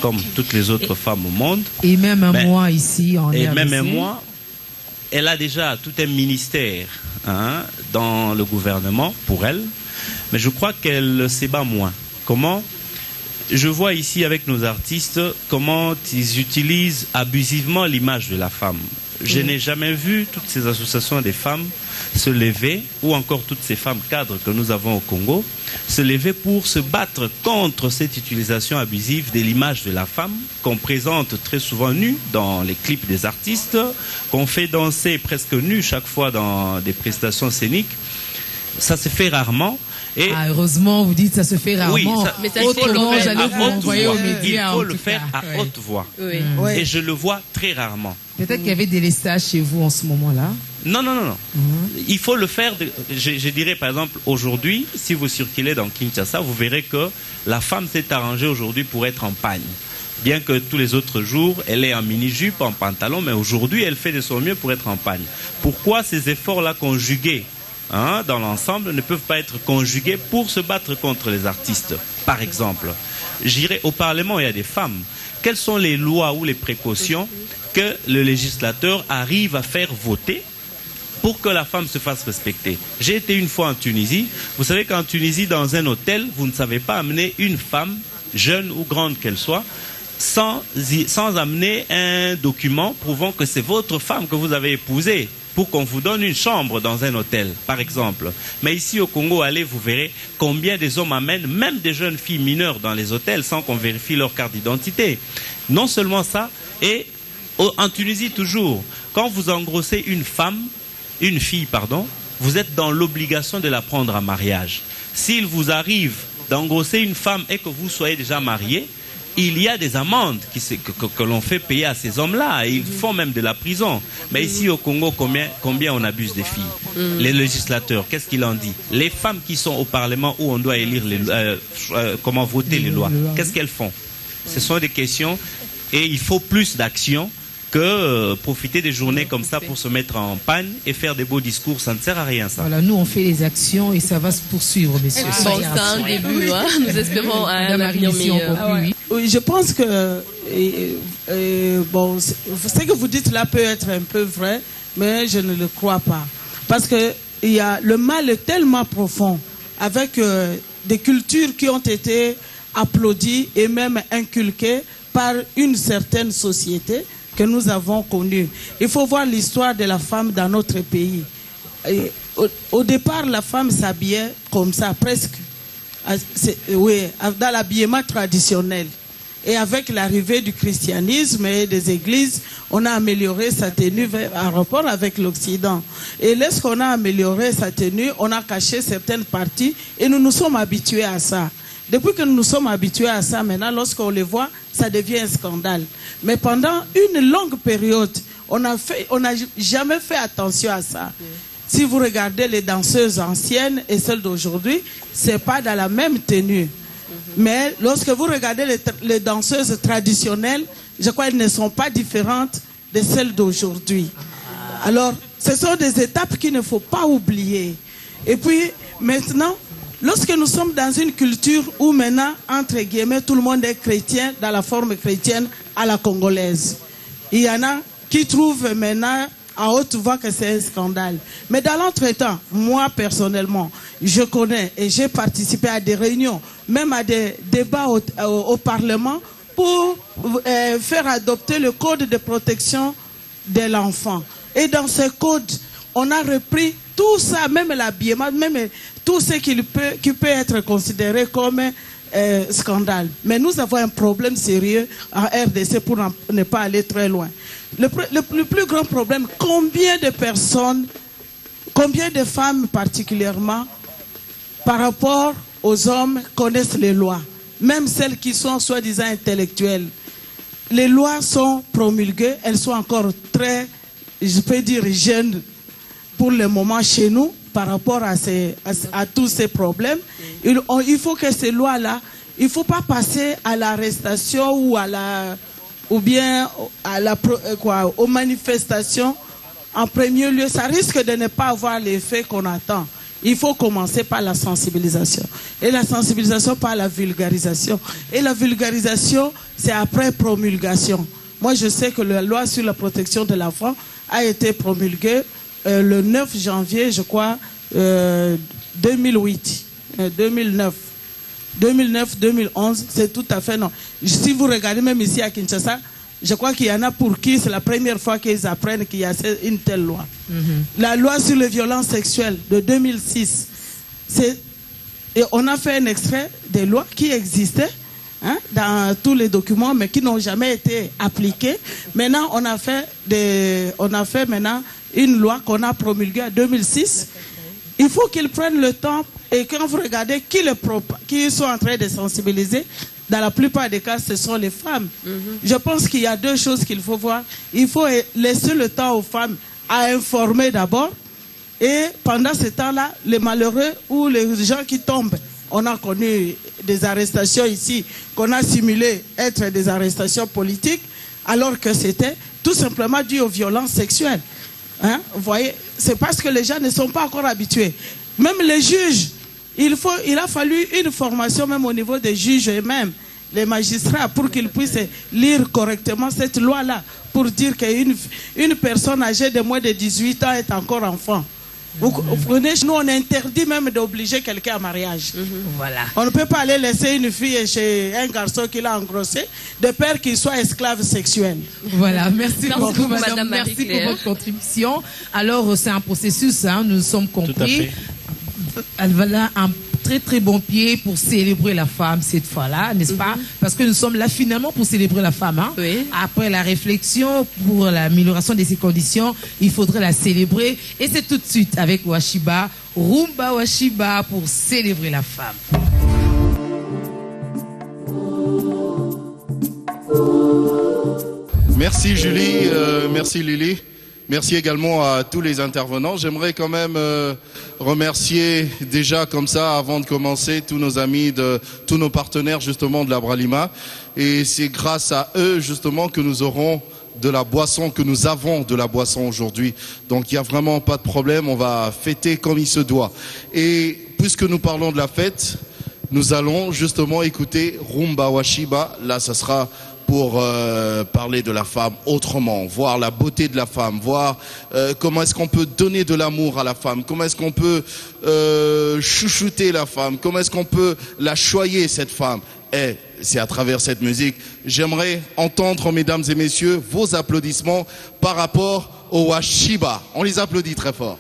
comme toutes les autres femmes au monde. Et même un mois ici en RDC. Et même un mois. Elle a déjà tout un ministère dans le gouvernement pour elle, mais je crois qu'elle se bat moins. Comment? Je vois ici avec nos artistes comment ils utilisent abusivement l'image de la femme. Je n'ai jamais vu toutes ces associations des femmes se lever, ou encore toutes ces femmes cadres que nous avons au Congo, se lever pour se battre contre cette utilisation abusive de l'image de la femme, qu'on présente très souvent nue dans les clips des artistes, qu'on fait danser presque nue chaque fois dans des prestations scéniques. Ça se fait rarement. Et heureusement, vous dites ça se fait rarement. Oui, mais ça, il faut le faire à haute voix. Il faut le faire à haute voix. Oui. Et je le vois très rarement. Peut-être qu'il y avait des lestages chez vous en ce moment-là. Non. Il faut le faire. Je dirais par exemple, aujourd'hui, si vous circulez dans Kinshasa, vous verrez que la femme s'est arrangée aujourd'hui pour être en pagne. Bien que tous les autres jours, elle est en mini-jupe, en pantalon, mais aujourd'hui, elle fait de son mieux pour être en pagne. Pourquoi ces efforts-là conjugués dans l'ensemble ne peuvent pas être conjugués pour se battre contre les artistes? Par exemple, j'irai au Parlement, il y a des femmes. Quelles sont les lois ou les précautions que le législateur arrive à faire voter pour que la femme se fasse respecter? J'ai été une fois en Tunisie. Vous savez qu'en Tunisie, dans un hôtel, vous ne savez pas amener une femme, jeune ou grande qu'elle soit, sans amener un document prouvant que c'est votre femme que vous avez épousée, pour qu'on vous donne une chambre dans un hôtel, par exemple. Mais ici au Congo, allez, vous verrez combien des hommes amènent même des jeunes filles mineures dans les hôtels sans qu'on vérifie leur carte d'identité. Non seulement ça, et en Tunisie toujours, quand vous engrossez une fille, vous êtes dans l'obligation de la prendre en mariage. S'il vous arrive d'engrosser une femme et que vous soyez déjà marié, il y a des amendes que l'on fait payer à ces hommes-là. Ils font même de la prison. Mais ici au Congo, combien on abuse des filles? Les législateurs, qu'est-ce qu'ils en disent? Les femmes qui sont au Parlement où on doit élire comment voter les lois, qu'est-ce qu'elles font? Ce sont des questions et il faut plus d'action que profiter des journées comme ça pour se mettre en panne et faire des beaux discours. Ça ne sert à rien, ça. Voilà, nous on fait les actions et ça va se poursuivre, messieurs. Bon, c'est un début, nous espérons un avenir meilleur. Oui, je pense que ce que vous dites là peut être un peu vrai, mais je ne le crois pas. Parce que le mal est tellement profond, avec des cultures qui ont été applaudies et même inculquées par une certaine société que nous avons connue. Il faut voir l'histoire de la femme dans notre pays. Et au départ, la femme s'habillait comme ça, presque, dans l'habillement traditionnel. Et avec l'arrivée du christianisme et des églises, on a amélioré sa tenue en rapport avec l'Occident. Et lorsqu'on a amélioré sa tenue, on a caché certaines parties et nous nous sommes habitués à ça. Depuis que nous nous sommes habitués à ça, maintenant, lorsqu'on les voit, ça devient un scandale. Mais pendant une longue période, on n'a jamais fait attention à ça. Si vous regardez les danseuses anciennes et celles d'aujourd'hui, c'est pas dans la même tenue. Mais lorsque vous regardez les danseuses traditionnelles, je crois qu'elles ne sont pas différentes de celles d'aujourd'hui. Alors, ce sont des étapes qu'il ne faut pas oublier. Et puis, maintenant, lorsque nous sommes dans une culture où maintenant, entre guillemets, tout le monde est chrétien, dans la forme chrétienne à la congolaise. Il y en a qui trouvent maintenant à haute voix que c'est un scandale. Mais dans l'entretemps, moi personnellement, je connais et j'ai participé à des réunions, même à des débats au Parlement pour faire adopter le code de protection de l'enfant. Et dans ce code, on a repris tout ça, même l'habillement, même tout ce qui peut être considéré comme scandale. Mais nous avons un problème sérieux en RDC pour ne pas aller très loin. Le plus grand problème, combien de personnes, combien de femmes particulièrement, par rapport aux hommes, connaissent les lois, même celles qui sont soi-disant intellectuelles. Les lois sont promulguées, elles sont encore très, je peux dire, jeunes pour le moment chez nous par rapport à tous ces problèmes. Il faut que ces lois-là, il ne faut pas passer à l'arrestation ou bien aux manifestations en premier lieu. Ça risque de ne pas avoir l'effet qu'on attend. Il faut commencer par la sensibilisation. Et la sensibilisation par la vulgarisation. Et la vulgarisation, c'est après promulgation. Moi, je sais que la loi sur la protection de l'enfant a été promulguée le 9 janvier, je crois, 2008, 2009. 2009-2011, c'est tout à fait non. Si vous regardez même ici à Kinshasa, je crois qu'il y en a pour qui c'est la première fois qu'ils apprennent qu'il y a une telle loi. La loi sur les violences sexuelles de 2006, et on a fait un extrait des lois qui existaient dans tous les documents, mais qui n'ont jamais été appliquées. Maintenant, on a fait maintenant une loi qu'on a promulguée en 2006. Il faut qu'ils prennent le temps, et quand vous regardez qui sont en train de sensibiliser, dans la plupart des cas, ce sont les femmes. Je pense qu'il y a deux choses qu'il faut voir. Il faut laisser le temps aux femmes à informer d'abord, et pendant ce temps-là, les malheureux ou les gens qui tombent, on a connu des arrestations ici, qu'on a simulé être des arrestations politiques, alors que c'était tout simplement dû aux violences sexuelles. Vous voyez, c'est parce que les gens ne sont pas encore habitués. Même les juges, il a fallu une formation même au niveau des juges eux-mêmes, les magistrats, pour qu'ils puissent lire correctement cette loi-là, pour dire qu'une personne âgée de moins de 18 ans est encore enfant. Vous prenez, nous on interdit même d'obliger quelqu'un à mariage. Voilà. On ne peut pas aller laisser une fille chez un garçon qui l'a engrossé, de peur qu'il soit esclave sexuel. Voilà, merci beaucoup Madame merci pour votre contribution. Alors c'est un processus, nous sommes compris. Voilà un très très bon pied pour célébrer la femme cette fois-là, n'est-ce pas? Parce que nous sommes là finalement pour célébrer la femme. Oui. Après la réflexion pour l'amélioration de ses conditions, il faudrait la célébrer. Et c'est tout de suite avec Washiba, Rumba Washiba pour célébrer la femme. Merci Julie, merci Lily. Merci également à tous les intervenants. J'aimerais quand même remercier déjà comme ça, avant de commencer, tous nos amis, tous nos partenaires justement de la Bralima. Et c'est grâce à eux justement que nous aurons de la boisson, que nous avons de la boisson aujourd'hui. Donc il n'y a vraiment pas de problème, on va fêter comme il se doit. Et puisque nous parlons de la fête, nous allons justement écouter Rumba Washiba. Là, ça sera pour parler de la femme autrement, voir la beauté de la femme, voir comment est-ce qu'on peut donner de l'amour à la femme, comment est-ce qu'on peut chouchouter la femme, comment est-ce qu'on peut la choyer cette femme. Et c'est à travers cette musique. J'aimerais entendre, mesdames et messieurs, vos applaudissements par rapport au Washiba. On les applaudit très fort.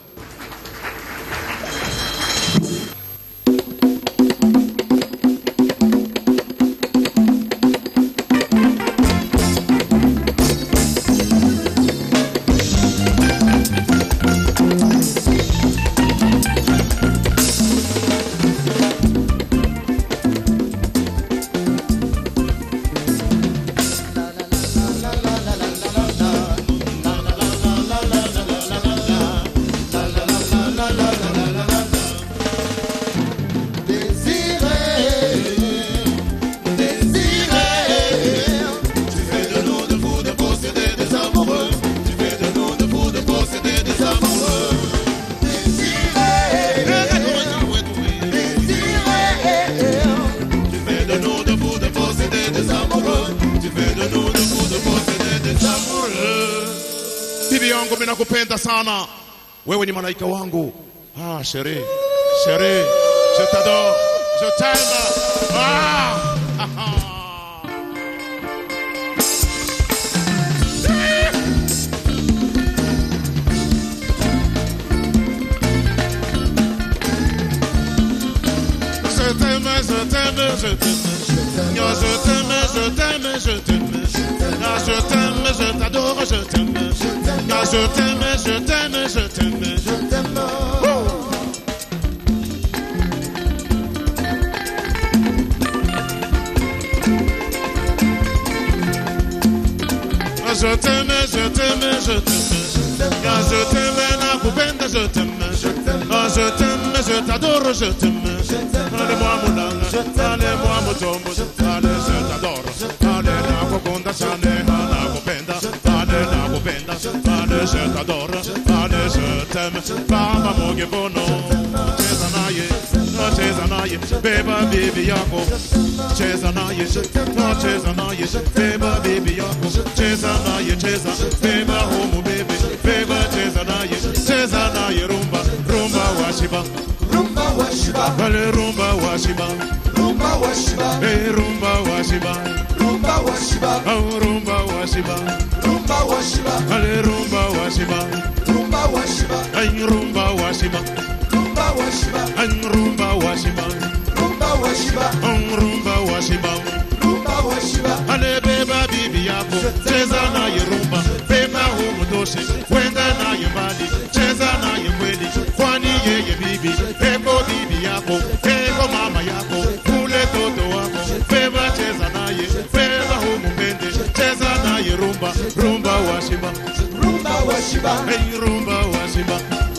Nakupenda sana wewe, ni malaika wangu. Chérie, chérie, je t'adore, je t'aime. je t'aime. Je t'aime, je t'aime, je t'aime. Je t'aime, je t'adore, je t'aime. Je t'aime, je t'aime, je t'aime. Je t'aime. Je t'aime, je t'aime, je t'aime. Je t'aime, nakupenda, je t'aime. Je t'aime, je t'adore, je t'aime. Allez-moi moulanga, allez-moi motombo, allez, je t'adore. Allez, nakukonda, allez, nakupenda, allez, nakupenda, allez, je t'adore. Allez, je t'aime. Mama moge bono, chezanaye, chezanaye, beba baby yako, chezanaye, chezanaye, beba baby yako, chezanaye, cheza, beba homo baby, beba chezanaye, chezanaye rumba, rumba washiba, rumba washiba, ale rumba washiba, rumba washiba, hey rumba washiba, rumba washiba, oh rumba washiba, rumba washiba, ale rumba washiba, rumba washiba, ay rumba washiba, rumba washiba, ay rumba washiba, rumba washiba, oh rumba washiba, rumba washiba, ale beba bibi yako, cheza na yerumba, beba humu toshe, wenda na yembali, cheza na yembeli, kwani yeye bibi, eko bibi yako, eko mama yako, kule toto wako, beba cheza na ye, beba humu pende, cheza na yerumba, rumba washiba, rumba washiba, hey rumba washiba,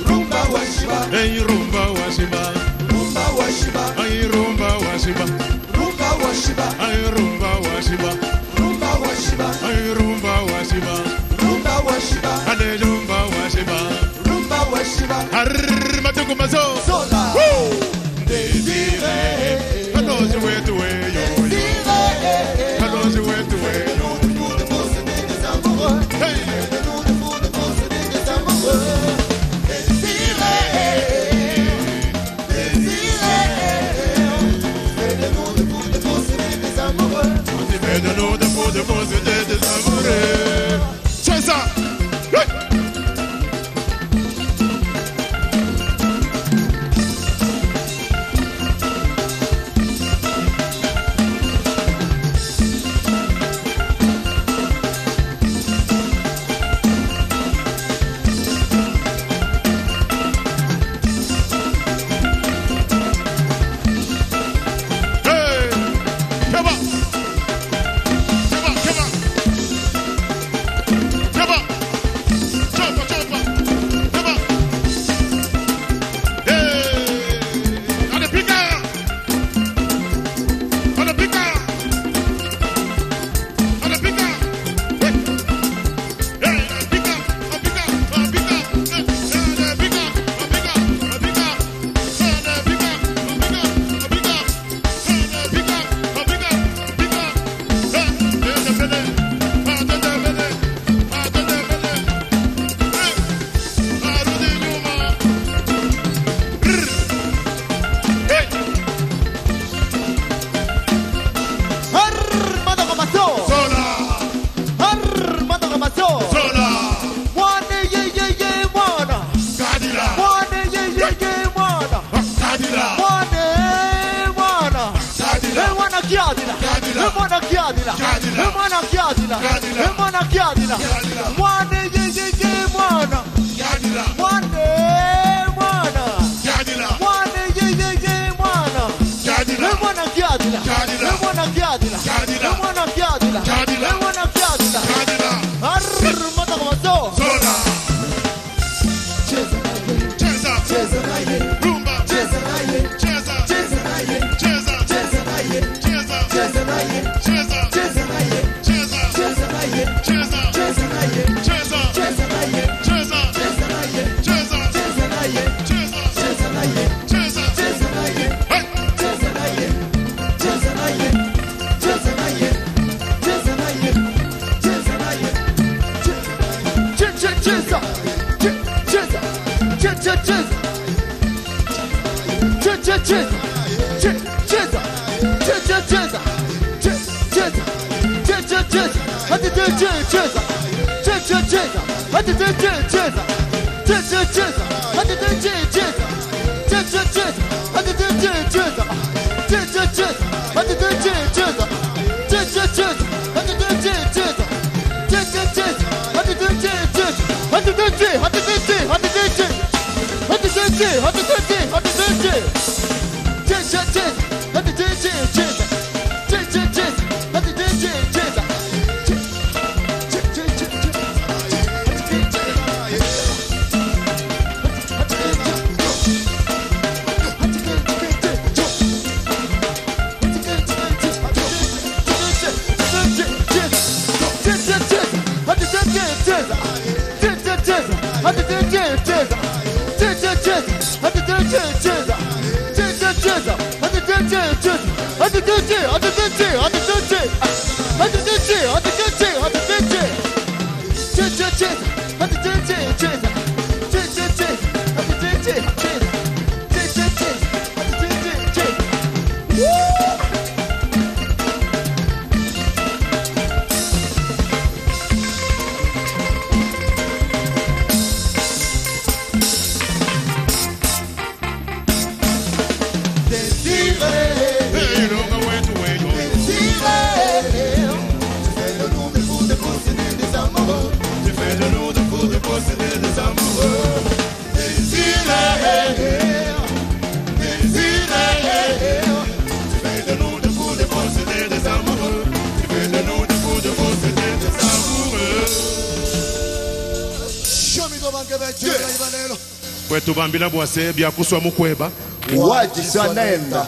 rumba washiba, hey rumba washiba, rumba washiba, hey rumba washiba, rumba washiba, hey rumba washiba, rumba washiba, hey rumba washiba, rumba washiba, ale rumba washiba, rumba washiba, arr matuku mazo, sola, desire, adoze wetu weyo, desire, adoze wetu weyo, hey. De cose de desamore. C'è ça.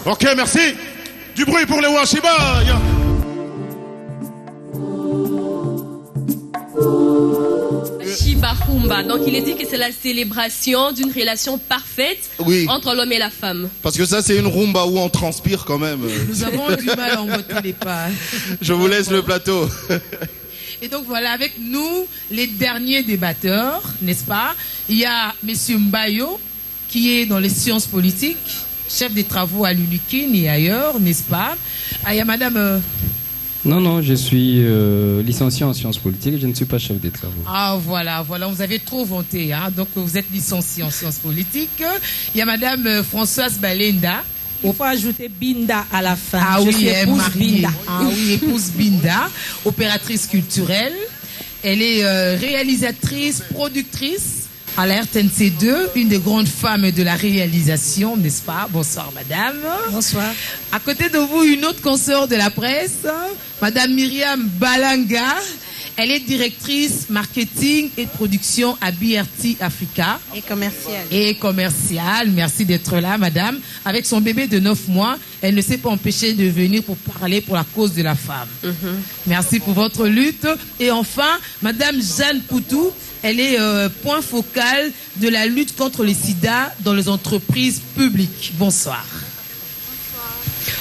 Ok, merci. Du bruit pour les Washiba. Shiba Humba. Donc il est dit que c'est la célébration d'une relation parfaite entre l'homme et la femme. Parce que ça, c'est une rumba où on transpire quand même. Nous avons du mal à emboîter les pas. Je vous laisse le plateau. Et donc voilà, avec nous, les derniers débatteurs, n'est-ce pas? Il y a M. Mbayo, qui est dans les sciences politiques, chef des travaux à l'UNIKIN et ailleurs, n'est-ce pas? Ah, il y a Madame... Non, je suis licencié en sciences politiques, je ne suis pas chef des travaux. Ah voilà, vous avez trop vanté, hein? Donc vous êtes licencié en sciences politiques. Il y a Madame Françoise Balenda. Il faut ajouter Binda à la fin. Ah je oui, suis épouse Binda. Ah oui, épouse Binda, opératrice culturelle. Elle est réalisatrice, productrice à la RTNC2, une des grandes femmes de la réalisation, n'est-ce pas? Bonsoir madame. Bonsoir. À côté de vous, une autre consoeur de la presse, Madame Myriam Balanga. Elle est directrice marketing et production à BRT Africa. Et commerciale. Merci d'être là, madame. Avec son bébé de 9 mois, elle ne s'est pas empêchée de venir pour parler pour la cause de la femme. Merci pour votre lutte. Et enfin, madame Jeanne Poutou, elle est point focal de la lutte contre le sida dans les entreprises publiques. Bonsoir.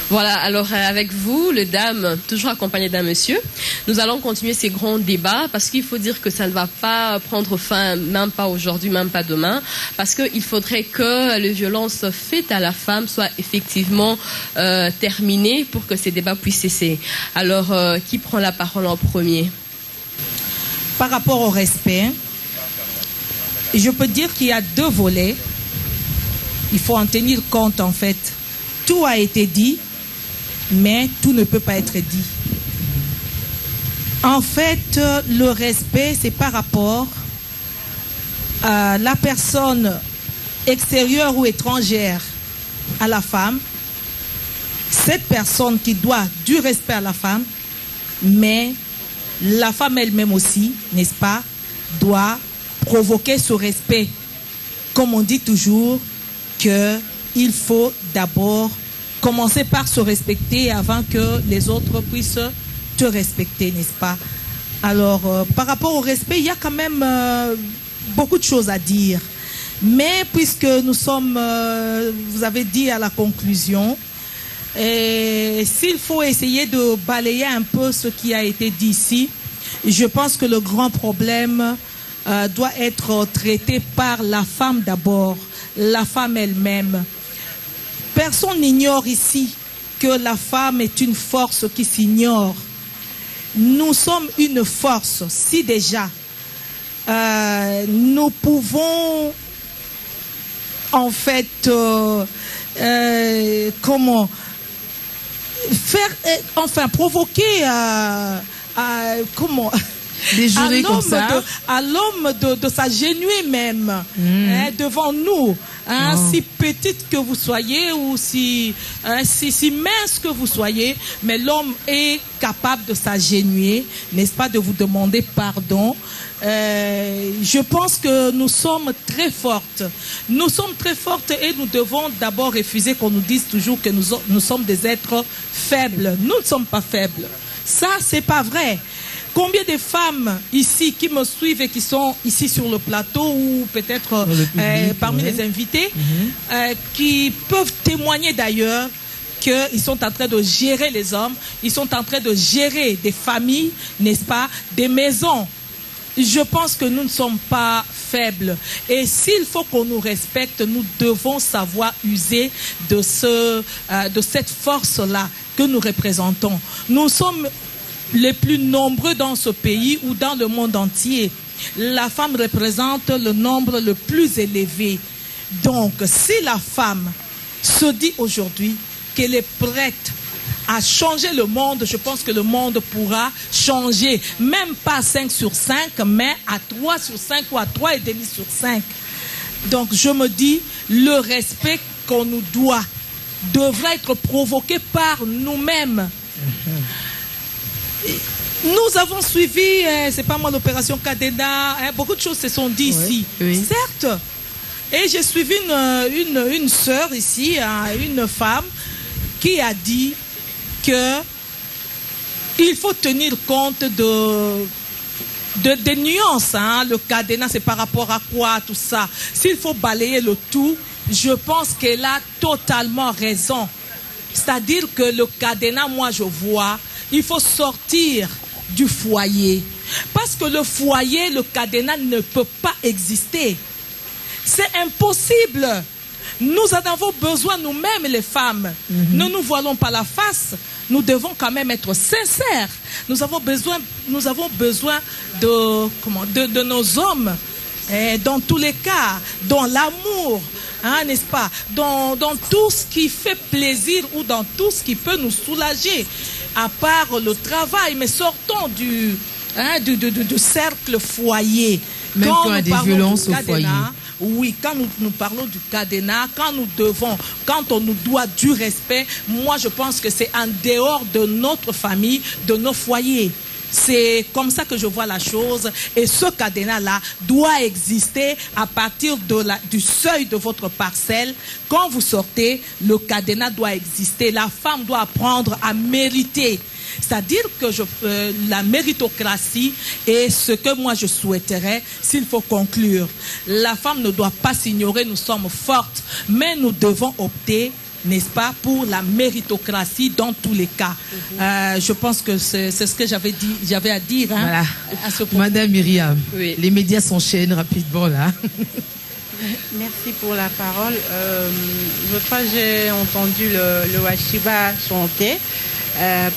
Voilà, alors avec vous, les dames, toujours accompagnées d'un monsieur, nous allons continuer ces grands débats parce qu'il faut dire que ça ne va pas prendre fin, même pas aujourd'hui, même pas demain, parce qu'il faudrait que les violences faites à la femme soient effectivement terminées pour que ces débats puissent cesser. Alors, qui prend la parole en premier? Par rapport au respect, je peux dire qu'il y a deux volets. Il faut en tenir compte en fait. Tout a été dit, mais tout ne peut pas être dit. En fait, le respect, c'est par rapport à la personne extérieure ou étrangère à la femme. Cette personne qui doit du respect à la femme, mais la femme elle-même aussi, n'est-ce pas, doit provoquer ce respect. Comme on dit toujours, qu'il faut d'abord commencer par se respecter avant que les autres puissent te respecter, n'est-ce pas? Alors, par rapport au respect, il y a quand même beaucoup de choses à dire. Mais puisque nous sommes, vous avez dit à la conclusion, s'il faut essayer de balayer un peu ce qui a été dit ici, je pense que le grand problème doit être traité par la femme d'abord, la femme elle-même. Personne n'ignore ici que la femme est une force qui s'ignore. Nous sommes une force. Si déjà nous pouvons en fait provoquer comment des jurés comme ça. À l'homme de s'agenouiller même devant nous. Si petite que vous soyez ou si mince que vous soyez, mais l'homme est capable de s'agenouiller, n'est-ce pas, de vous demander pardon. Je pense que nous sommes très fortes. Nous sommes très fortes et nous devons d'abord refuser qu'on nous dise toujours que nous sommes des êtres faibles. Nous ne sommes pas faibles. Ça, c'est pas vrai. Combien de femmes ici qui me suivent et qui sont ici sur le plateau ou peut-être parmi les invités qui peuvent témoigner d'ailleurs qu'ils sont en train de gérer les hommes, ils sont en train de gérer des familles, n'est-ce pas, des maisons. Je pense que nous ne sommes pas faibles. Et s'il faut qu'on nous respecte, nous devons savoir user de cette force-là que nous représentons. Nous sommes les plus nombreux dans ce pays ou dans le monde entier. La femme représente le nombre le plus élevé. Donc, si la femme se dit aujourd'hui qu'elle est prête à changer le monde, je pense que le monde pourra changer. Même pas 5 sur 5, mais à 3 sur 5 ou à 3,5 sur 5. Donc, je me dis, le respect qu'on nous doit devrait être provoqué par nous-mêmes. Nous avons suivi, c'est pas moi, l'opération Cadena, beaucoup de choses se sont dites ici. Oui. Certes. Et j'ai suivi une sœur ici, une femme, qui a dit que il faut tenir compte des nuances. Le Cadena, c'est par rapport à quoi, tout ça. S'il faut balayer le tout, je pense qu'elle a totalement raison. C'est-à-dire que le Cadena, moi, je vois, il faut sortir du foyer. Parce que le foyer, le Cadena ne peut pas exister. C'est impossible. Nous en avons besoin nous-mêmes, les femmes. Ne nous voilons pas la face. Nous devons quand même être sincères. Nous avons besoin de nos hommes. Dans tous les cas, dans l'amour, n'est-ce pas, dans tout ce qui fait plaisir ou dans tout ce qui peut nous soulager, à part le travail, mais sortons du cercle foyer. Même quand il y a des violences au foyer. Oui, quand nous parlons du Cadena, quand on nous doit du respect, moi je pense que c'est en dehors de notre famille, de nos foyers. C'est comme ça que je vois la chose. Et ce Cadena-là doit exister à partir du seuil de votre parcelle. Quand vous sortez, le Cadena doit exister. La femme doit apprendre à mériter. C'est-à-dire que la méritocratie est ce que moi je souhaiterais s'il faut conclure. La femme ne doit pas s'ignorer, nous sommes fortes, mais nous devons opter, n'est-ce pas, pour la méritocratie dans tous les cas. Je pense que c'est ce que j'avais à dire. Voilà. À ce point. Madame Myriam, oui. Les médias s'enchaînent rapidement là. Merci pour la parole. Je crois que j'ai entendu le Washiba chanter.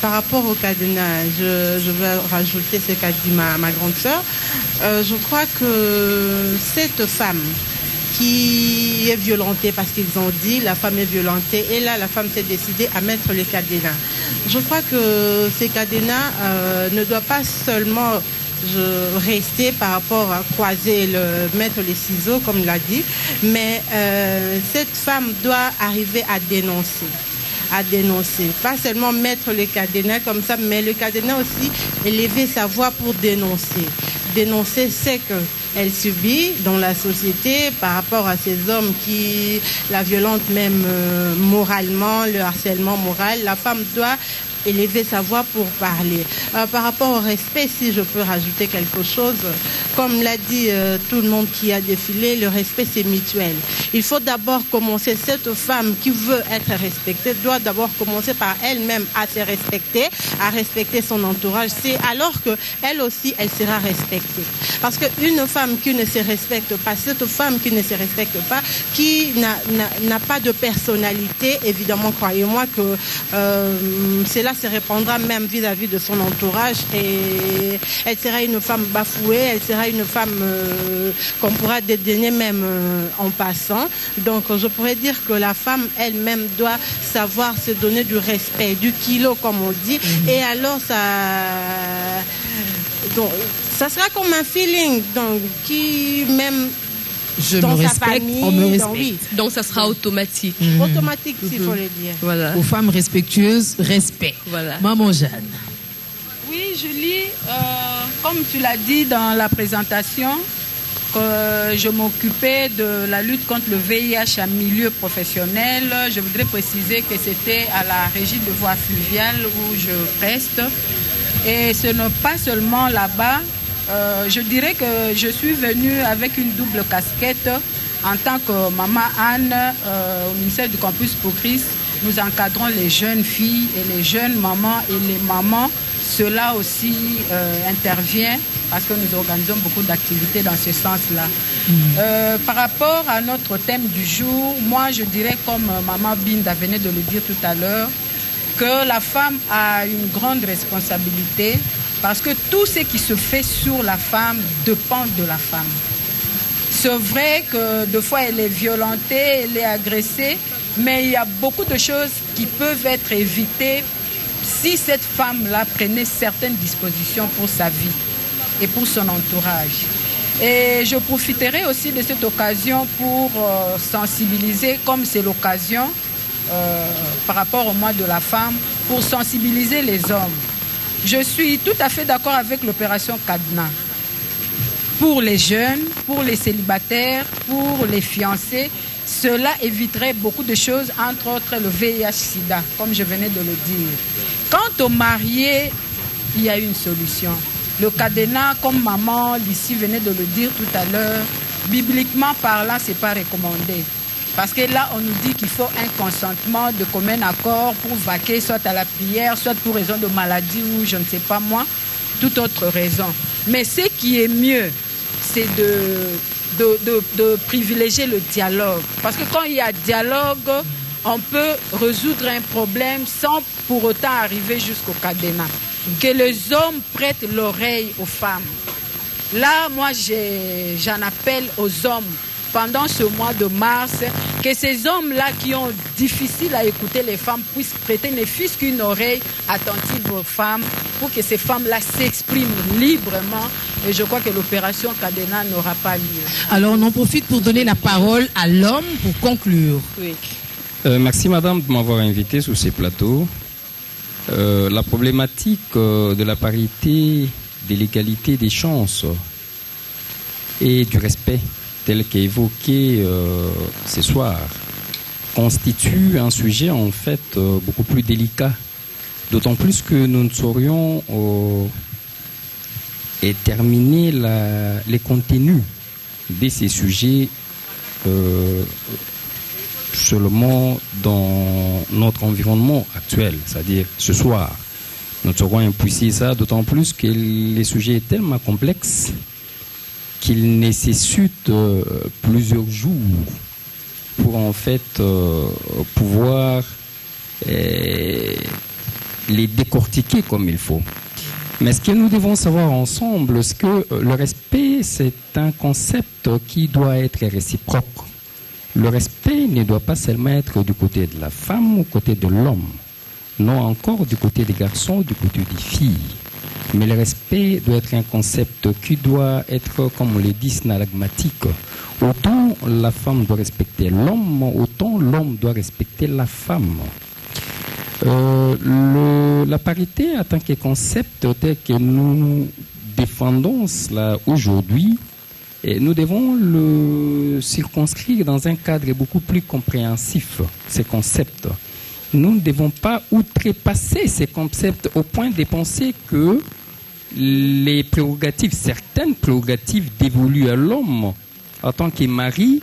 Par rapport au Cadena, je vais rajouter ce qu'a dit ma grande sœur. Je crois que cette femme qui est violentée, parce qu'ils ont dit la femme est violentée, et là la femme s'est décidée à mettre les Cadena. Je crois que ces Cadena ne doivent pas seulement rester par rapport à croiser, mettre les ciseaux comme l'a dit, mais cette femme doit arriver à dénoncer. Pas seulement mettre le Cadena comme ça, mais le Cadena aussi élever sa voix pour dénoncer. Dénoncer ce qu'elle subit dans la société par rapport à ces hommes qui la violentent même moralement, le harcèlement moral. La femme doit élever sa voix pour parler. Par rapport au respect, si je peux rajouter quelque chose, comme l'a dit tout le monde qui a défilé, le respect c'est mutuel. Il faut d'abord commencer, cette femme qui veut être respectée doit d'abord commencer par elle-même à se respecter, à respecter son entourage. C'est alors qu'elle aussi, elle sera respectée. Parce qu'une femme qui ne se respecte pas, cette femme qui ne se respecte pas, qui n'a pas de personnalité, évidemment, croyez-moi que c'est là cela se répandra même vis-à-vis de son entourage et elle sera une femme bafouée, elle sera une femme qu'on pourra dédaigner même en passant. Donc je pourrais dire que la femme elle-même doit savoir se donner du respect, du kilo comme on dit, et alors ça sera comme un feeling donc, qui même... Je me respecte, on me respecte. Donc ça sera automatique. Automatique, s'il faut le dire. Voilà. Aux femmes respectueuses, respect. Voilà. Maman Jeanne. Oui, Julie, comme tu l'as dit dans la présentation, que je m'occupais de la lutte contre le VIH en milieu professionnel. Je voudrais préciser que c'était à la régie de voies fluviales où je reste. Et ce n'est pas seulement là-bas. Je dirais que je suis venue avec une double casquette en tant que maman Anne au ministère du Campus pour Christ. Nous encadrons les jeunes filles et les jeunes mamans et les mamans. Cela aussi intervient parce que nous organisons beaucoup d'activités dans ce sens-là. Par rapport à notre thème du jour, moi je dirais comme maman Binda venait de le dire tout à l'heure, que la femme a une grande responsabilité parce que tout ce qui se fait sur la femme dépend de la femme. C'est vrai que des fois elle est violentée, elle est agressée, mais il y a beaucoup de choses qui peuvent être évitées si cette femme-là prenait certaines dispositions pour sa vie et pour son entourage. Et je profiterai aussi de cette occasion pour sensibiliser, comme c'est l'occasion par rapport au mois de la femme, pour sensibiliser les hommes. Je suis tout à fait d'accord avec l'opération Cadenas. Pour les jeunes, pour les célibataires, pour les fiancés, cela éviterait beaucoup de choses, entre autres le VIH-Sida, comme je venais de le dire. Quant aux mariés, il y a une solution. Le cadenas, comme maman d'ici venait de le dire tout à l'heure, bibliquement parlant, ce n'est pas recommandé. Parce que là, on nous dit qu'il faut un consentement de commun accord pour vaquer, soit à la prière, soit pour raison de maladie ou je ne sais pas moi, toute autre raison. Mais ce qui est mieux, c'est de privilégier le dialogue. Parce que quand il y a dialogue, on peut résoudre un problème sans pour autant arriver jusqu'au cadenas. Que les hommes prêtent l'oreille aux femmes. Là, moi, j'en appelle aux hommes pendant ce mois de mars, que ces hommes-là qui ont difficile à écouter les femmes puissent prêter ne fût-ce qu'une oreille attentive aux femmes pour que ces femmes-là s'expriment librement. Et je crois que l'opération Cadenas n'aura pas lieu. Alors, on en profite pour donner la parole à l'homme pour conclure. Oui. Merci, madame, de m'avoir invité sur ces plateaux. La problématique de la parité, de l'égalité des chances et du respect, tel qu'évoqué ce soir, constitue un sujet en fait beaucoup plus délicat. D'autant plus que nous ne saurions déterminer les contenus de ces sujets seulement dans notre environnement actuel, c'est-à-dire ce soir. Nous saurons impousser ça, d'autant plus que le sujet est tellement complexe qu'il nécessite plusieurs jours pour en fait pouvoir les décortiquer comme il faut. Mais ce que nous devons savoir ensemble, c'est que le respect, c'est un concept qui doit être réciproque. Le respect ne doit pas seulement être du côté de la femme ou du côté de l'homme, non encore du côté des garçons ou du côté des filles. Mais le respect doit être un concept qui doit être, comme on le dit, synalagmatique. Autant la femme doit respecter l'homme, autant l'homme doit respecter la femme. La parité en tant que concept tel que nous défendons cela aujourd'hui, nous devons le circonscrire dans un cadre beaucoup plus compréhensif, ces concepts. Nous ne devons pas outrepasser ces concepts au point de penser que les prérogatives, certaines prérogatives dévolues à l'homme en tant que mari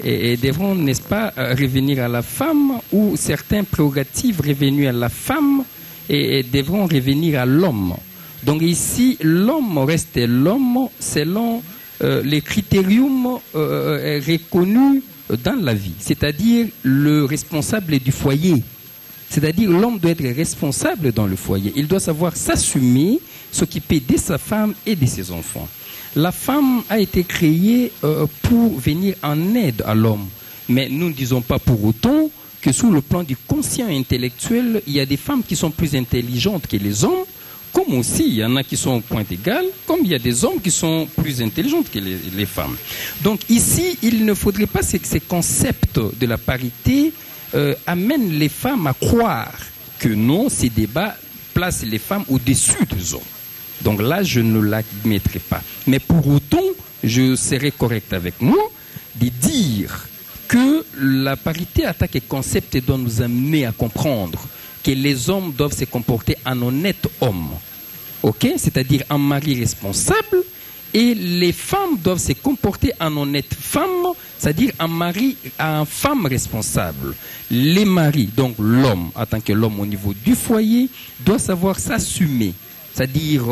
devront, n'est-ce pas, revenir à la femme, ou certaines prérogatives revenues à la femme devront revenir à l'homme. Donc ici, l'homme reste l'homme selon les critériums reconnus dans la vie, c'est-à-dire le responsable du foyer. C'est-à-dire l'homme doit être responsable dans le foyer. Il doit savoir s'assumer, s'occuper de sa femme et de ses enfants. La femme a été créée pour venir en aide à l'homme. Mais nous ne disons pas pour autant que sous le plan du conscient intellectuel, il y a des femmes qui sont plus intelligentes que les hommes, comme aussi il y en a qui sont au point égal, comme il y a des hommes qui sont plus intelligents que les femmes. Donc ici, il ne faudrait pas que ces concepts de la parité amènent les femmes à croire que non, ces débats placent les femmes au-dessus des hommes. Donc là, je ne l'admettrai pas. Mais pour autant, je serai correct avec moi de dire que la parité attaque les concepts et doit nous amener à comprendre que les hommes doivent se comporter en honnêtes hommes. Ok? C'est-à-dire en mari responsable, et les femmes doivent se comporter en honnêtes femmes, c'est-à-dire en femme responsable. Les maris, donc l'homme, en tant que l'homme au niveau du foyer, doit savoir s'assumer, c'est-à-dire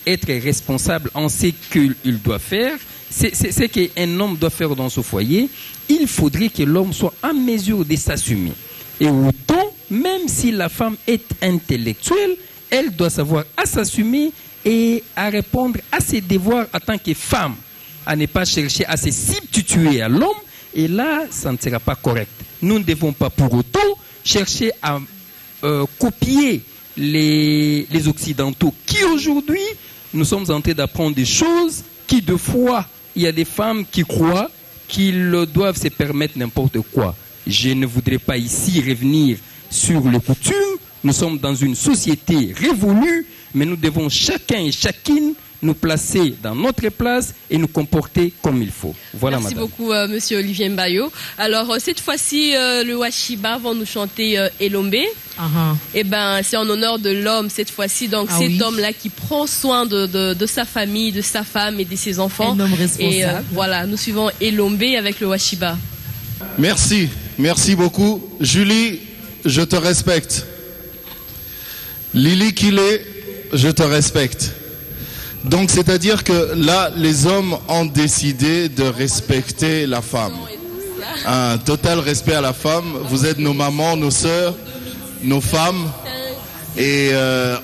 être responsable en ce qu'il doit faire. C'est qu'un homme doit faire dans ce foyer. Il faudrait que l'homme soit en mesure de s'assumer. Et autant, même si la femme est intellectuelle, elle doit savoir à s'assumer et à répondre à ses devoirs en tant que femme, à ne pas chercher à se substituer à l'homme. Et là, ça ne sera pas correct. Nous ne devons pas pour autant chercher à copier les Occidentaux qui aujourd'hui, nous sommes en train d'apprendre des choses qui de fois, il y a des femmes qui croient qu'ils doivent se permettre n'importe quoi. Je ne voudrais pas ici revenir sur les coutumes. Nous sommes dans une société révolue, mais nous devons chacun et chacune nous placer dans notre place et nous comporter comme il faut. Voilà, Merci madame. beaucoup, monsieur Olivier Mbayo. Alors, cette fois-ci, le Washiba vont nous chanter Elombe. Et ben, c'est en honneur de l'homme cette fois-ci. Donc, cet homme-là qui prend soin de sa famille, de sa femme et de ses enfants. Un homme responsable. Et voilà, nous suivons Elombe avec le Washiba. Merci, merci beaucoup. Julie, je te respecte. Lily Kilé, je te respecte. Donc, c'est-à-dire que là, les hommes ont décidé de respecter la femme. Un total respect à la femme. Vous êtes nos mamans, nos sœurs, nos femmes. Et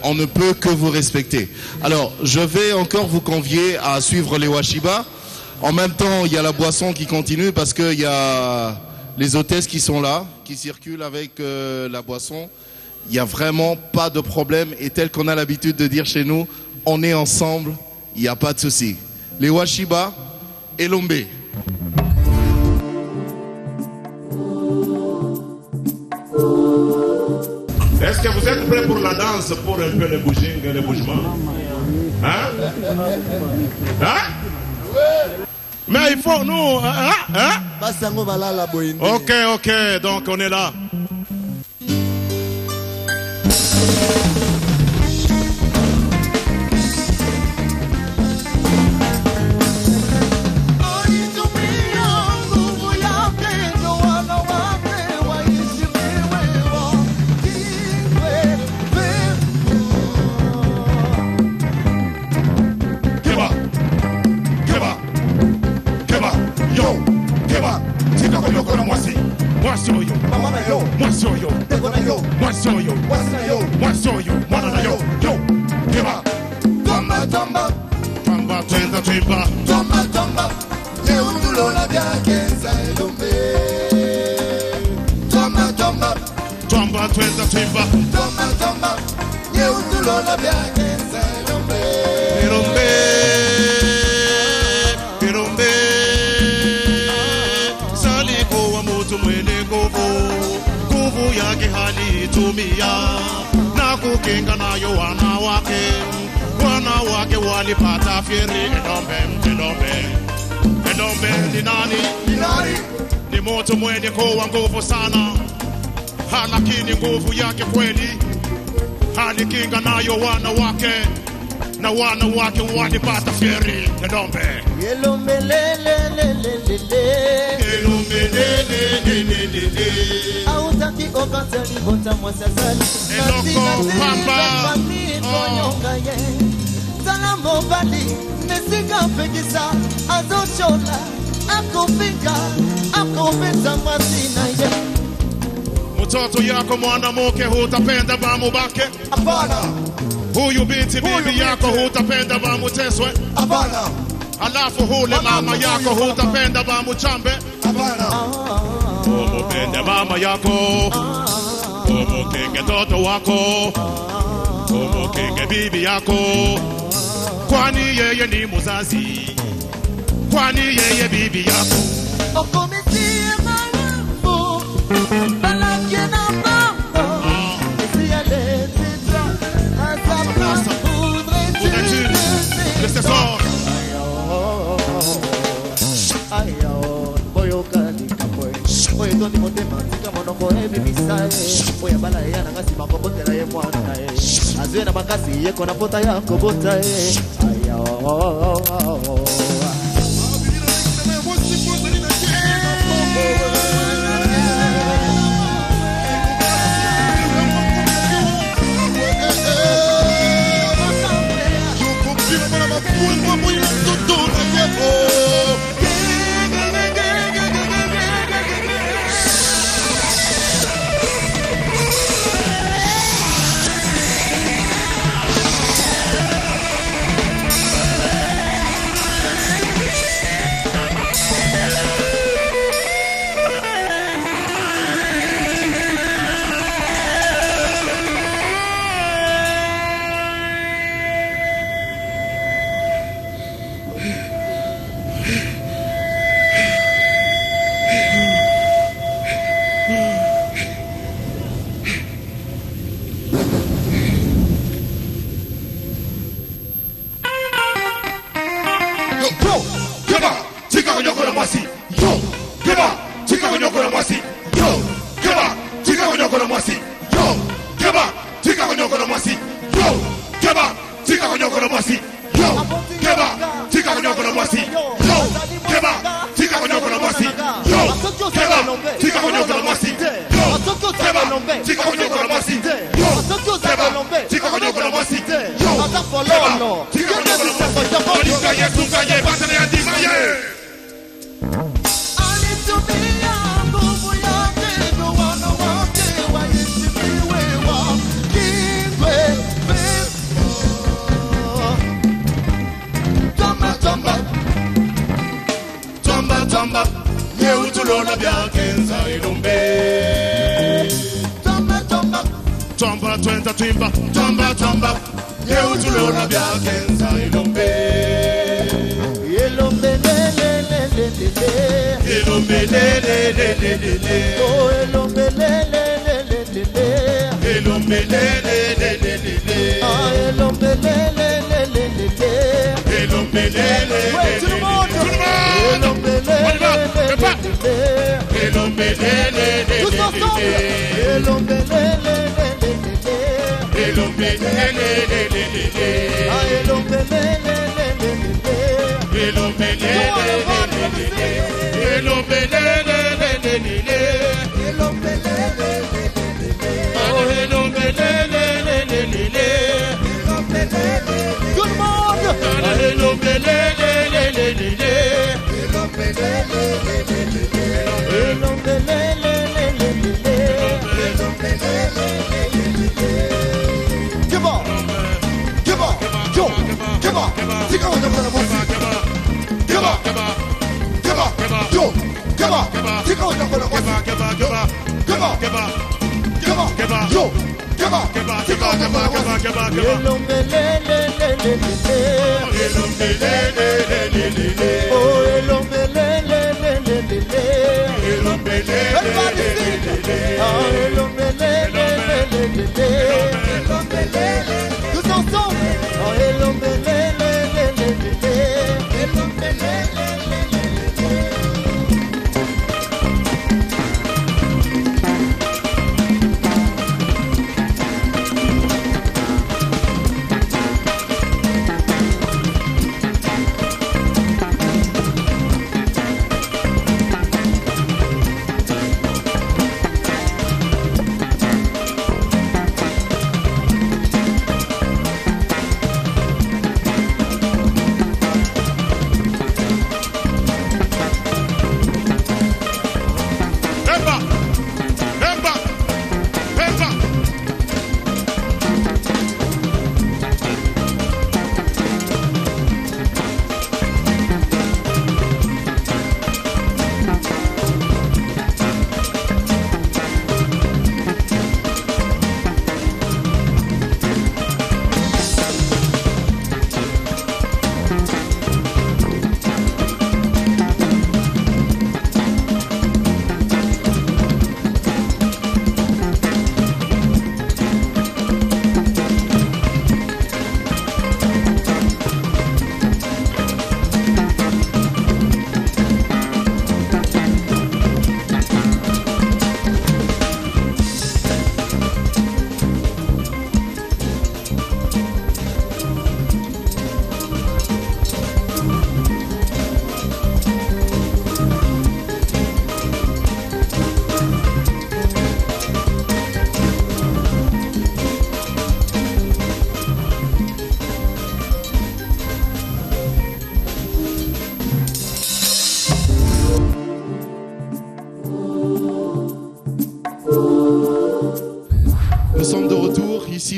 on ne peut que vous respecter. Alors, je vais encore vous convier à suivre les Washiba. En même temps, il y a la boisson qui continue parce qu'il y a les hôtesses qui sont là, qui circulent avec la boisson. Il n'y a vraiment pas de problème. Et tel qu'on a l'habitude de dire chez nous, on est ensemble, il n'y a pas de souci. Les Washiba et Elombe. Est-ce que vous êtes prêts pour la danse, pour un peu le bougement? Hein? Mais il faut nous... Ok, donc on est là. Ni moto mwenye kowa nguvu sana, lakini nguvu yake kweli halikinga nayo wanawake, na wanawake walipata fieri. Elombe Elombe autaki okatali bota mwasazali eloko pamba onyongaye tala mobali nesika pekisa azochola akofika akofesa masina ye Mtoto yako mwanamke hutapenda bamubake? Hapana. Huyu binti bibi yako hutapenda bamuteswe? Hapana. Halafu hule mama yako hutapenda bamuchambe? Hapana. Umupende mama yako, umukenge toto wako, umukenge bibi yako, kwani yeye ni muzazi, kwani yeye bibi yako. Okomesie malambo, balakie na mambo, esi ale titra, asabla, le trésor. Ayo, boyo kali kapoe, boyo toni motema tika monoko ebi misae, boya bala ya na ngasi makobota la ye mwana e, azwe na makasi ye kona pota ya kobota e, ayo.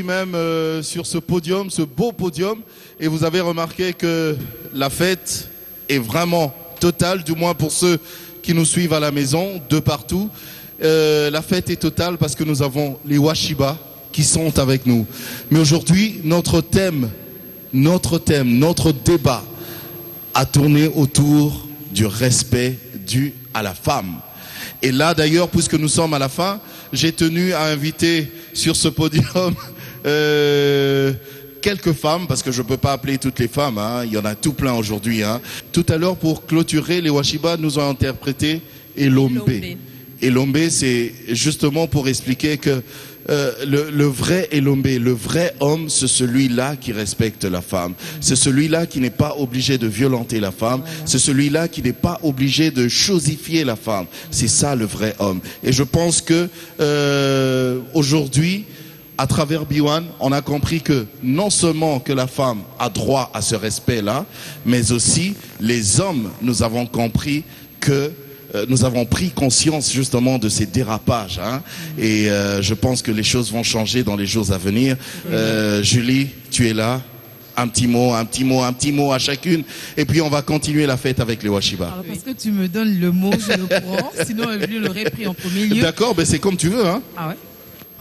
même sur ce podium, ce beau podium, et vous avez remarqué que la fête est vraiment totale, du moins pour ceux qui nous suivent à la maison, de partout. La fête est totale parce que nous avons les Washiba qui sont avec nous. Mais aujourd'hui, notre débat a tourné autour du respect dû à la femme. Et là, d'ailleurs, puisque nous sommes à la fin, j'ai tenu à inviter sur ce podium quelques femmes, parce que je ne peux pas appeler toutes les femmes, hein, il y en a tout plein aujourd'hui. Hein. Tout à l'heure, pour clôturer, les Washiba nous ont interprété Elombe. Elombe, c'est justement pour expliquer que le vrai Elombe, le vrai homme, c'est celui-là qui respecte la femme. C'est celui-là qui n'est pas obligé de violenter la femme. C'est celui-là qui n'est pas obligé de chosifier la femme. C'est ça le vrai homme. Et je pense que aujourd'hui, à travers B1, on a compris que non seulement que la femme a droit à ce respect-là, mais aussi les hommes, nous avons compris que nous avons pris conscience justement de ces dérapages, hein, et je pense que les choses vont changer dans les jours à venir. Julie, tu es là. Un petit mot à chacune, et puis on va continuer la fête avec les Washiba. Alors, parce que tu me donnes le mot, je le prends, sinon je l'aurais pris en premier lieu. D'accord, ben c'est comme tu veux, hein. Ah ouais.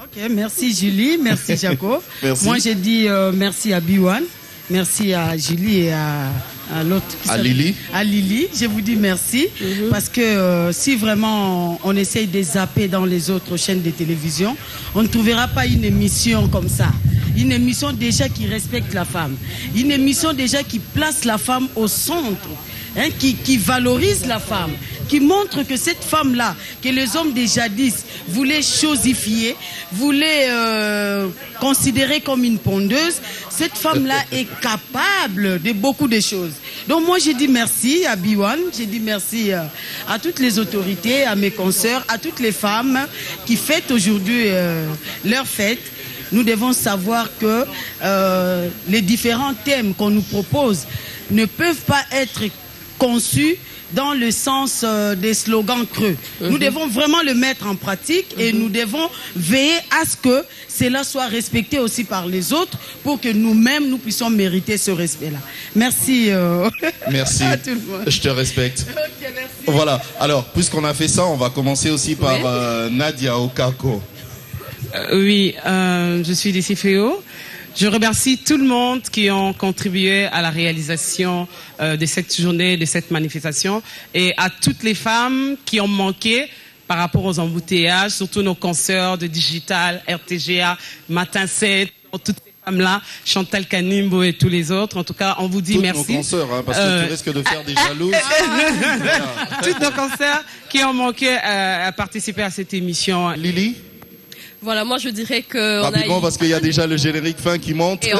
Ok, merci Julie, merci Jaco. Merci. Moi j'ai dit merci à B1, merci à Julie et à l'autre. À Lily. À Lily, je vous dis merci, parce que si vraiment on essaye de zapper dans les autres chaînes de télévision, on ne trouvera pas une émission comme ça. Une émission déjà qui respecte la femme. Une émission déjà qui place la femme au centre, hein, qui valorise la femme, qui montre que cette femme-là, que les hommes des jadis voulaient chosifier, voulaient considérer comme une pondeuse, cette femme-là est capable de beaucoup de choses. Donc moi j'ai dit merci à B1, j'ai dit merci à toutes les autorités, à mes consoeurs, à toutes les femmes qui fêtent aujourd'hui leur fête. Nous devons savoir que les différents thèmes qu'on nous propose ne peuvent pas être conçus dans le sens des slogans creux. Nous devons vraiment le mettre en pratique et nous devons veiller à ce que cela soit respecté aussi par les autres pour que nous-mêmes, nous puissions mériter ce respect-là. Merci. Merci. À tout le monde. Je te respecte. Ok, merci. Voilà. Alors, puisqu'on a fait ça, on va commencer aussi par Nadia Okako. Oui, je suis d'ici Féo. Je remercie tout le monde qui ont contribué à la réalisation de cette journée, de cette manifestation, et à toutes les femmes qui ont manqué par rapport aux embouteillages, surtout nos consoeurs de Digital, RTGA, Matin 7, toutes ces femmes-là, Chantal Kanimbo et tous les autres. En tout cas, on vous dit toutes merci. Nos consoeurs, hein, parce que tu risques de faire des jalouses. Toutes nos consoeurs qui ont manqué à participer à cette émission. Lily? Voilà, moi je dirais que... Rapidement, parce qu'il y a déjà le générique fin qui monte. Et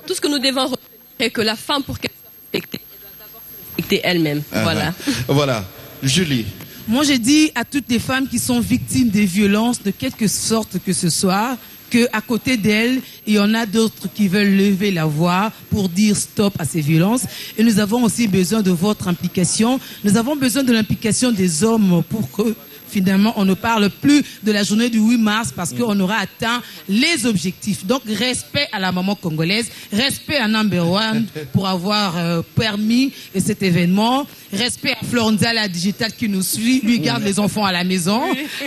tout ce que nous devons retenir, c'est que la femme, pour qu'elle soit respectée, elle doit d'abord se respecter elle-même. Voilà. Voilà. Julie. Moi, j'ai dit à toutes les femmes qui sont victimes des violences, de quelque sorte que ce soit, qu'à côté d'elles, il y en a d'autres qui veulent lever la voix pour dire stop à ces violences. Et nous avons aussi besoin de votre implication. Nous avons besoin de l'implication des hommes pour que finalement, on ne parle plus de la journée du 8 mars parce qu'on aura atteint les objectifs. Donc, respect à la maman congolaise, respect à Number One pour avoir permis cet événement, respect à Florenza Digital qui nous suit, lui garde les enfants à la maison,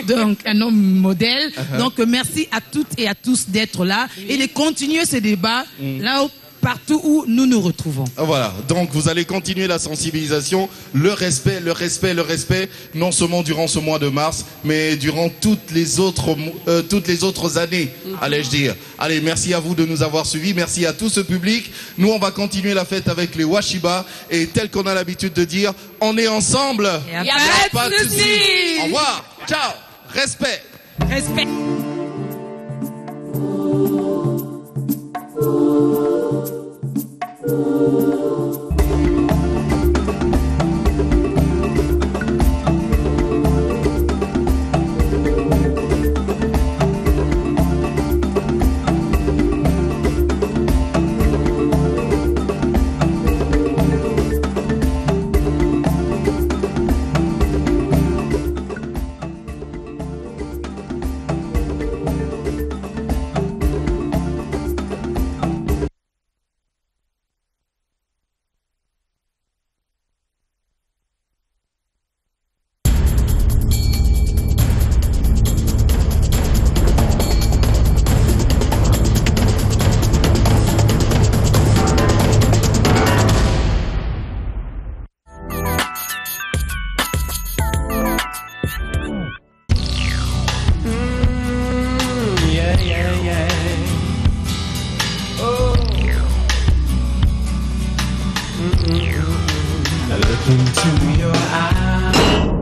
donc un homme modèle. Donc, merci à toutes et à tous d'être là et de continuer ce débat là où partout où nous nous retrouvons. Voilà, donc vous allez continuer la sensibilisation, le respect, non seulement durant ce mois de mars, mais durant toutes les autres années, allais-je dire. Allez, merci à vous de nous avoir suivis, merci à tout ce public. Nous, on va continuer la fête avec les Washiba, et tel qu'on a l'habitude de dire, on est ensemble. Y a pas de souci. Au revoir, ciao, respect. Respect. into your eyes.